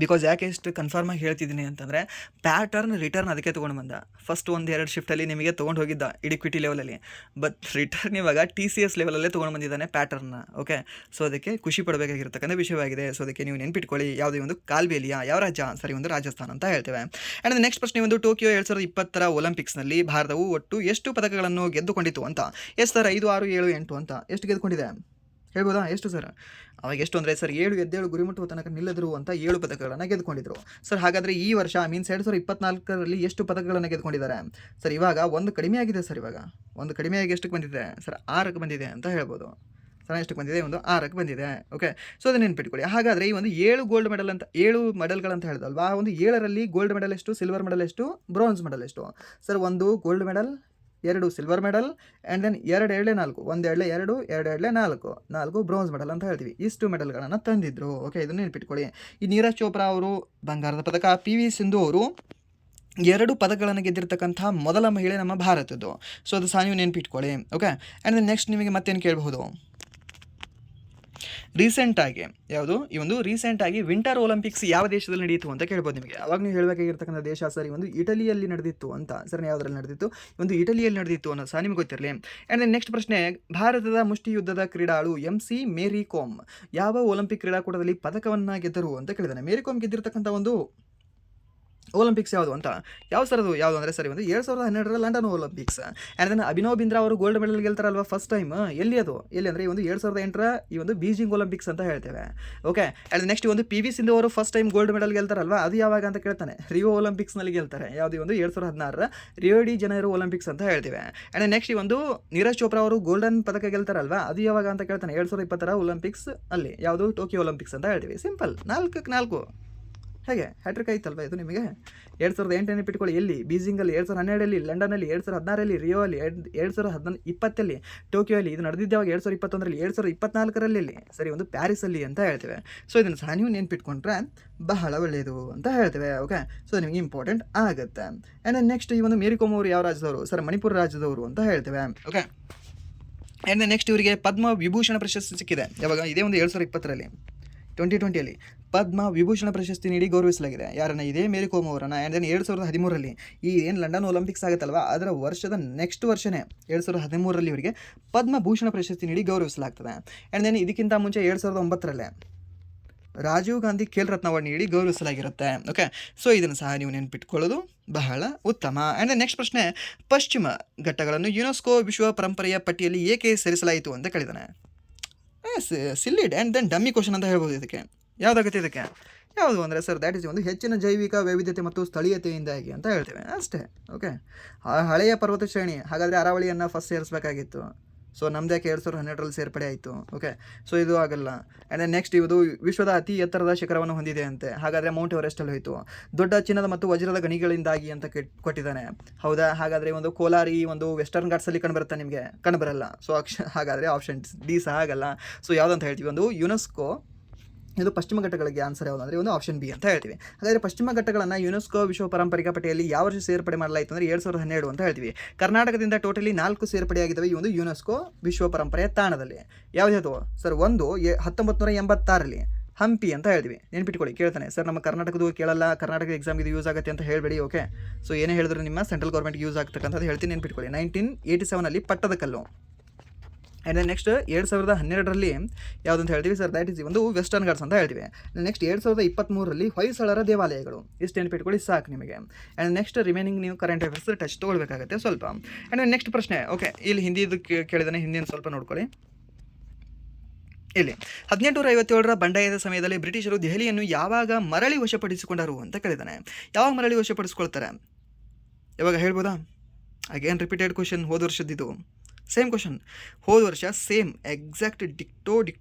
ಬಿಕಾಸ್ ಯಾಕೆ ಎಷ್ಟು ಕನ್ಫರ್ಮಾಗಿ ಹೇಳ್ತಿದ್ದೀನಿ ಅಂತಂದರೆ ಪ್ಯಾಟರ್ನ್ ರಿಟರ್ನ್ ಅದಕ್ಕೆ ತೊಗೊಂಡು ಬಂದ. ಫಸ್ಟ್ 1-2 ಶಿಫ್ಟಲ್ಲಿ ನಿಮಗೆ ತೊಗೊಂಡು ಹೋಗಿದ್ದ ಇಡಿಕ್ವಿಟಿ ಲೆವೆಲಲ್ಲಿ, ಬಟ್ ರಿಟರ್ನ್ ಇವಾಗ TCS ಲೆವೆಲಲ್ಲೇ ತೊಗೊಂಡು ಬಂದಿದ್ದಾನೆ ಪ್ಯಾಟರ್ನ. ಓಕೆ, ಸೊ ಅದಕ್ಕೆ ಖುಷಿ ಪಡಬೇಕಾಗಿರ್ತಕ್ಕಂಥ ವಿಷಯವಾಗಿದೆ. ಸೊ ಅದಕ್ಕೆ ನೀವು ನೆನ್ಪಿಟ್ಕೊಳ್ಳಿ, ಯಾವುದೇ ಒಂದು ಕಾಲ್ಬೇಲಿಯಾ ಯಾವ ರಾಜ್ಯ? ಸರಿ ಒಂದು ರಾಜಸ್ಥಾನ್ ಅಂತ ಹೇಳ್ತೇವೆ. ಆ್ಯಂಡ್ ನೆಕ್ಸ್ಟ್ ಪ್ರಶ್ನೆ ಒಂದು, ಟೋಕಿಯೋ 2020 ಒಲಿಂಪಿಕ್ಸ್ನಲ್ಲಿ ಭಾರತವು ಒಟ್ಟು ಎಷ್ಟು ಪದಕಗಳನ್ನು ಗೆದ್ದುಕೊಂಡಿತು ಅಂತ. ಎಷ್ಟು ಸರ್? 5, 6, 7, 8 ಅಂತ ಎಷ್ಟು ಗೆದ್ದುಕೊಂಡಿದೆ ಹೇಳ್ಬೋದಾ? ಎಷ್ಟು ಸರ್? ಅವಾಗ ಎಷ್ಟು ಅಂದರೆ ಸರ್ 7 ಎದ್ದೇಳು ಗುರಿ ಮುಟ್ಟುವ ತನಕ ನಿಲ್ಲದ್ರು ಅಂತ 7 ಪದಕಗಳನ್ನು ಗೆದ್ದುಕೊಂಡಿದ್ರು ಸರ್. ಹಾಗಾದರೆ ಈ ವರ್ಷ ಮೀನ್ಸ್ 2024ರಲ್ಲಿ ಎಷ್ಟು ಪದಕಗಳನ್ನು ಗೆದ್ದುಕೊಂಡಿದ್ದಾರೆ ಸರ್? ಇವಾಗ ಒಂದು ಕಡಿಮೆ ಆಗಿದೆ ಸರ್. ಇವಾಗ ಒಂದು ಕಡಿಮೆಯಾಗಿ ಎಷ್ಟಕ್ಕೆ ಬಂದಿದೆ ಸರ್? 6ಕ್ಕೆ ಬಂದಿದೆ ಅಂತ ಹೇಳ್ಬೋದು ಸರ್. ಎಷ್ಟಕ್ಕೆ ಬಂದಿದೆ? ಒಂದು 6ಕ್ಕೆ ಬಂದಿದೆ. ಓಕೆ, ಸೊ ಅದನ್ನು ನೆನ್ಪಿಟ್ಕೊಳ್ಳಿ. ಹಾಗಾದರೆ ಈ ಒಂದು 7 ಗೋಲ್ಡ್ ಮೆಡಲ್ ಅಂತ 7 ಮೆಡಲ್ಗಳಂತ ಹೇಳಿದಲ್ವಾ, ಆ ಒಂದು 7ರಲ್ಲಿ ಗೋಲ್ಡ್ ಮೆಡಲ್ ಎಷ್ಟು, ಸಿಲ್ವರ್ ಮೆಡಲ್ ಎಷ್ಟು, ಬ್ರೋನ್ಸ್ ಮೆಡಲ್ ಎಷ್ಟು sir? 1 gold medal, 2 silver medal, and then 2 ಎರಡೇ 4, 1 ಎರಡೇ 2, 2 ಎರಡೇ 4, 4 ಬ್ರೋನ್ಸ್ ಮೆಡಲ್ ಅಂತ ಹೇಳ್ತೀವಿ. ಇಷ್ಟು ಮೆಡಲ್ಗಳನ್ನು ತಂದಿದ್ರು. ಓಕೆ, ಇದನ್ನು ನೆನ್ಪಿಟ್ಕೊಳ್ಳಿ. ಈ ನೀರಜ್ ಚೋಪ್ರಾ ಅವರು ಬಂಗಾರದ ಪದಕ, PV ಸಿಂಧು ಅವರು 2 ಪದಕಗಳನ್ನು ಗೆದ್ದಿರ್ತಕ್ಕಂಥ ಮೊದಲ ಮಹಿಳೆ ನಮ್ಮ ಭಾರತದ್ದು. ಸೊ ಅದು ಸಹ ನೀವು ನೆನ್ಪಿಟ್ಕೊಳ್ಳಿ. ಓಕೆ, ಆ್ಯಂಡ್ ದೆನ್ ನೆಕ್ಸ್ಟ್ ನಿಮಗೆ ಮತ್ತೇನು ಕೇಳಬಹುದು? ರೀಸೆಂಟಾಗಿ ಯಾವುದು? ಈ ಒಂದು ರೀಸೆಂಟಾಗಿ ವಿಂಟರ್ ಒಲಿಂಪಿಕ್ಸ್ ಯಾವ ದೇಶದಲ್ಲಿ ನಡೆಯಿತು ಅಂತ ಕೇಳ್ಬೋದು ನಿಮಗೆ. ಅವಾಗ ನೀವು ಹೇಳಬೇಕಾಗಿರ್ತಕ್ಕಂಥ ದೇಶ ಸರಿ ಒಂದು ಇಟಲಿಯಲ್ಲಿ ನಡೆದಿತ್ತು ಅಂತ. ಸರ್ ಯಾವುದರಲ್ಲಿ ನಡೆದಿತ್ತು? ಒಂದು ಇಟಲಿಯಲ್ಲಿ ನಡೆದಿತ್ತು ಅನ್ನೋದು ಸಹ ನಿಮ್ಗೆ ಗೊತ್ತಿರಲಿ. ಆ್ಯಂಡ್ ದೆನ್ ನೆಕ್ಸ್ಟ್ ಪ್ರಶ್ನೆ, ಭಾರತದ ಮುಷ್ಟಿಯುದ್ಧದ ಕ್ರೀಡಾಳು MC ಮೇರಿ ಕೋಮ್ ಯಾವ ಒಲಿಂಪಿಕ್ ಕ್ರೀಡಾಕೂಟದಲ್ಲಿ ಪದಕವನ್ನು ಗೆದ್ದರು ಅಂತ ಕೇಳಿದಾನೆ. ಮೇರಿ ಕೋಮ್ ಗೆದ್ದಿರ್ತಕ್ಕಂಥ ಒಂದು ಒಲಿಂಪಿಕ್ಸ್ ಯಾವುದು ಅಂತ. ಯಾವ ಸರ್ ಅದು? ಯಾವುದು ಅಂದರೆ ಸರಿ ಒಂದು 2012ರ London Olympics. And then Abhinav Bindra ಅವರು ಗೋಲ್ಡ್ ಮೆಡಲ್ ಗೆಲ್ತಾರಲ್ವ ಫಸ್ಟ್ ಟೈಮ್. ಎಲ್ಲಿ ಅದು? ಎಲ್ಲಿ ಅಂದರೆ ಈ ಒಂದು 2008ರ ಈ ಒಂದು ಬೀಜಿಂಗ್ ಒಲಿಂಪಿಕ್ಸ್ ಅಂತ ಹೇಳ್ತೇವೆ. ಓಕೆ, ಆ್ಯಂಡ್ ನೆಕ್ಸ್ಟ್ ಒಂದು PV ಸಿಂಧು ಅವರು ಫಸ್ಟ್ ಟೈಮ್ ಗೋಲ್ಡ್ ಮೆಡಲ್ ಗೆಲ್ತಾರಲ್ವ, ಅದು ಯಾವಾಗ ಅಂತ ಕೇಳ್ತಾನೆ? ರಿಯೋ ಒಲಿಂಪಿಕ್ಸ್ನಲ್ಲಿ ಗೆಲ್ತಾರೆ. ಯಾವುದು? ಒಂದು 2016ರ ರಿಯೋ ಡಿ ಜನೈರೋ ಒಲಿಂಪಿಕ್ಸ್ ಅಂತ ಹೇಳ್ತೇವೆ. ಆ್ಯಂಡ್ ನೆಕ್ಸ್ಟ್ ಈ ಒಂದು ನೀರಜ್ ಚೋಪ್ರಾ ಅವರು ಗೋಲ್ಡನ್ ಪದಕ ಗೆಲ್ತಾರಲ್ವ, ಅದು ಯಾವಾಗ ಅಂತ ಕೇಳ್ತಾನೆ? 2020ರ ಒಲಿಂಪಿಕ್ಸ್ ಅಲ್ಲಿ. ಯಾವುದು? ಟೋಕಿಯೋ ಒಲಿಂಪಿಕ್ಸ್ ಅಂತ ಹೇಳ್ತೀವಿ. ಸಿಂಪಲ್, 4ಕ್ಕೆ 4 ಹೇಗೆ ಹ್ಯಾಟ್ರಿಕ್ ಆಯ್ತಲ್ವ ಇದು ನಿಮಗೆ. 2008 ನೆನಪಿಟ್ಕೊಳ್ಳಿ. ಎಲ್ಲಿ? ಬೀಜಿಂಗಲ್ಲಿ, 2012ರಲ್ಲಿ ಲಂಡನಲ್ಲಿ, 2016ರಲ್ಲಿ ರಿಯೋ ಅಲ್ಲಿ, 2020ರಲ್ಲಿ ಟೋಕಿಯೋಲ್ಲಿ. ಇದು ನಡೆದಿದ್ದಾವಾಗ 2021ರಲ್ಲಿ, 2024ರಲ್ಲಿ ಸರಿ ಒಂದು ಪ್ಯಾರಿಸಲ್ಲಿ ಅಂತ ಹೇಳ್ತೇವೆ. ಸೊ ಇದನ್ನು ಸಹ ನೀವು ನೆನ್ಪಿಟ್ಕೊಂಡ್ರೆ ಬಹಳ ಒಳ್ಳೆಯದು ಅಂತ ಹೇಳ್ತೇವೆ. ಓಕೆ, ಸೊ ನಿಮಗೆ ಇಂಪಾರ್ಟೆಂಟ್ ಆಗುತ್ತೆ. ಆ್ಯಂಡ್ ನೆಕ್ಸ್ಟ್ ಈ ಒಂದು ಮೇರಿ ಕೋಮ್ ಅವರು ಯಾವ ರಾಜ್ಯದವರು ಸರ್? ಮಣಿಪುರ ರಾಜ್ಯದವರು ಅಂತ ಹೇಳ್ತೇವೆ. ಓಕೆ, ಆ್ಯಂಡ್ ನೆಕ್ಸ್ಟ್ ಇವರಿಗೆ ಪದ್ಮ ವಿಭೂಷಣ ಪ್ರಶಸ್ತಿ ಸಿಕ್ಕಿದೆ. ಯಾವಾಗ? ಇದೇ ಒಂದು 2020ರಲ್ಲಿ 2020 ಪದ್ಮ ವಿಭೂಷಣ ಪ್ರಶಸ್ತಿ ನೀಡಿ ಗೌರವಿಸಲಾಗಿದೆ. ಯಾರನ್ನ? ಇದೇ ಮೇರಿ ಕೋಮ್ ಅವರನ್ನು. ಆ್ಯಂಡ್ ದೆನ್ 2013 ಈ ಏನು ಲಂಡನ್ ಒಲಿಂಪಿಕ್ಸ್ ಆಗುತ್ತಲ್ವ ಅದರ ವರ್ಷದ ನೆಕ್ಸ್ಟ್ ವರ್ಷನೇ 2013 ಇವರಿಗೆ ಪದ್ಮಭೂಷಣ ಪ್ರಶಸ್ತಿ ನೀಡಿ ಗೌರವಿಸಲಾಗ್ತದೆ. ಆ್ಯಂಡ್ ದೆನ್ ಇದಕ್ಕಿಂತ ಮುಂಚೆ 2009 ರಾಜೀವ್ ಗಾಂಧಿ ಖೇಲ್ ರತ್ನ ಅವಾರ್ಡ್ ನೀಡಿ ಗೌರವಿಸಲಾಗಿರುತ್ತೆ. ಓಕೆ, ಸೊ ಇದನ್ನು ಸಹ ನೀವು ನೆನಪಿಟ್ಕೊಳ್ಳೋದು ಬಹಳ ಉತ್ತಮ. ಆ್ಯಂಡ್ ನೆಕ್ಸ್ಟ್ ಪ್ರಶ್ನೆ, ಪಶ್ಚಿಮ ಘಟ್ಟಗಳನ್ನು ಯುನೆಸ್ಕೋ ವಿಶ್ವ ಪರಂಪರೆಯ ಪಟ್ಟಿಯಲ್ಲಿ ಏಕೆ ಸೇರಿಸಲಾಯಿತು ಅಂತ ಕೇಳಿದಾನೆ. ಸಿಲ್ಲಿಡ್ ಆ್ಯಂಡ್ ದೆನ್ ಡಮ್ಮಿ ಕ್ವಶನ್ ಅಂತ ಹೇಳ್ಬೋದು. ಇದಕ್ಕೆ ಯಾವುದಾಗುತ್ತೆ? ಇದಕ್ಕೆ ಯಾವುದು ಅಂದರೆ ಸರ್ ದ್ಯಾಟ್ ಈಸ್ ಒಂದು ಹೆಚ್ಚಿನ ಜೈವಿಕ ವೈವಿಧ್ಯತೆ ಮತ್ತು ಸ್ಥಳೀಯತೆಯಿಂದಾಗಿ ಅಂತ ಹೇಳ್ತೇವೆ ಅಷ್ಟೇ. ಓಕೆ, ಹಳೆಯ ಪರ್ವತ ಶ್ರೇಣಿ, ಹಾಗಾದರೆ ಅರಾವಳಿಯನ್ನು ಫಸ್ಟ್ ಸೇರಿಸಬೇಕಾಗಿತ್ತು. ಸೊ ನಮ್ದು ಯಾಕೆ 2012 ಸೇರ್ಪಡೆ ಆಯಿತು? ಓಕೆ, ಸೊ ಇದು ಆಗಲ್ಲ. ಆ್ಯಂಡ್ ದೆನ್ ನೆಕ್ಸ್ಟ್ ಇದು ವಿಶ್ವದ ಅತಿ ಎತ್ತರದ ಶಿಖರವನ್ನು ಹೊಂದಿದೆ ಅಂತೆ, ಹಾಗಾದರೆ ಮೌಂಟ್ ಎವರೆಸ್ಟಲ್ಲಿ ಹೋಯಿತು. ದೊಡ್ಡ ಚಿನ್ನದ ಮತ್ತು ವಜ್ರದ ಗಣಿಗಳಿಂದಾಗಿ ಅಂತ ಕೊಟ್ಟಿದ್ದಾನೆ. ಹೌದಾ? ಹಾಗಾದರೆ ಒಂದು ಕೋಲಾರಿ ಒಂದು ವೆಸ್ಟರ್ನ್ ಘಾಟ್ಸಲ್ಲಿ ಕಂಡುಬರುತ್ತಾ? ನಿಮಗೆ ಕಂಡುಬರಲ್ಲ. ಸೊ ಹಾಗಾದರೆ ಆಪ್ಷನ್ ಡಿ ಸಹ ಆಗಲ್ಲ. ಸೊ ಯಾವುದಂತ ಹೇಳ್ತೀವಿ? ಒಂದು ಯುನೆಸ್ಕೋ, ಇದು ಪಶ್ಚಿಮ ಘಟ್ಟಗಳಿಗೆ ಆನ್ಸರ್ ಯಾವುದು ಅಂದರೆ ಒಂದು ಆಪ್ಷನ್ ಬಿ ಅಂತ ಹೇಳ್ತೀವಿ. ಹಾಗಾದರೆ ಪಶ್ಚಿಮ ಘಟ್ಟಗಳನ್ನು ಯುನೆಸ್ಕೋ ವಿಶ್ವ ಪಾರಂಪರಿಕ ಪಟ್ಟಿಯಲ್ಲಿ ಯಾವ ವರ್ಷ ಸೇರ್ಪಡೆ ಮಾಡಲಾಯಿತು ಅಂದರೆ 2012 ಅಂತ ಹೇಳ್ತೀವಿ. ಕರ್ನಾಟಕದಿಂದ ಟೋಟಲಿ 4 ಸೇರ್ಪಡೆಯಾಗಿದ್ದಾವೆ ಈ ಒಂದು ಯುನೆಸ್ಕೋ ವಿಶ್ವ ಪರಂಪರೆಯ ತಾಣದಲ್ಲಿ. ಯಾವ್ದು ಸರ್? ಒಂದು 1986 ಹಂಪಿ ಅಂತ ಹೇಳ್ತೀವಿ. ನೆನ್ಪಿಟ್ಕೊಳ್ಳಿ. ಕೇಳ್ತಾನೆ ಸರ್ ನಮ್ಮ ಕರ್ನಾಟಕದ ಕೇಳಲ್ಲ, ಕರ್ನಾಟಕ ಎಕ್ಸಾಮ್ಗೆ ಇದು ಯೂಸ್ ಆಗುತ್ತೆ ಅಂತ ಹೇಳಬೇಡಿ. ಓಕೆ, ಸೊ ಏನೇ ಹೇಳಿದ್ರು ನಿಮ್ಮ ಸೆಂಟ್ರಲ್ ಗೌರ್ಮೆಂಟ್ಗೆ ಯೂಸ್ ಆಗ್ತಕ್ಕಂಥದ್ದು ಹೇಳ್ತೀನಿ, ನೆನ್ಪಿಟ್ಕೊಳ್ಳಿ. 1987 ಪಟ್ಟದಕಲ್ಲು. ಆ್ಯಂಡ್ ನೆಕ್ಸ್ಟ್ 2012 ಯಾವುದಂತ ಹೇಳ್ತೀವಿ ಸರ್? ದ್ಯಾಟ್ ಈಸ್ ಒಂದು ವೆಸ್ಟರ್ನ್ ಘಾಟ್ಸ್ ಅಂತ ಹೇಳ್ತೀವಿ. ನೆಕ್ಸ್ಟ್ 2023 ಹೊಯ್ಸಳರ ದೇವಾಲಯಗಳು. ಇಷ್ಟು ನೆನಪಿಟ್ಕೊಳ್ಳಿ ಸಾಕು ನಿಮಗೆ. ಆ್ಯಂಡ್ ನೆಕ್ಸ್ಟ್ ರಿಮೈನಿಂಗ್ ನೀವು ಕರೆಂಟ್ ಅಫೇರ್ಸ್ ಟಚ್ ತೊಗೊಳ್ಬೇಕಾಗುತ್ತೆ ಸ್ವಲ್ಪ. ಆ್ಯಂಡ್ ನೆಕ್ಸ್ಟ್ ಪ್ರಶ್ನೆ, ಓಕೆ, ಇಲ್ಲಿ ಹಿಂದಿದು ಕೇಳಿದಾನೆ, ಹಿಂದಿನ ಸ್ವಲ್ಪ ನೋಡ್ಕೊಳ್ಳಿ. ಇಲ್ಲಿ 1857 ಬಂಡಾಯದ ಸಮಯದಲ್ಲಿ ಬ್ರಿಟಿಷರು ದೆಹಲಿಯನ್ನು ಯಾವಾಗ ಮರಳಿ ವಶಪಡಿಸಿಕೊಂಡರು ಅಂತ ಕೇಳಿದಾನೆ. ಯಾವಾಗ ಮರಳಿ ವಶಪಡಿಸ್ಕೊಳ್ತಾರೆ? ಯಾವಾಗ ಹೇಳ್ಬೋದಾ? ಅಗೇನ್ ರಿಪೀಟೆಡ್ ಕ್ವಶನ್, ಹೋದ ವರ್ಷದಿದ್ದು ಸೇಮ್ ಕ್ವಶನ್. ಹೋದ ವರ್ಷ ಸೇಮ್ ಎಕ್ಸಾಕ್ಟ್ ಡಿಕ್ಟೋ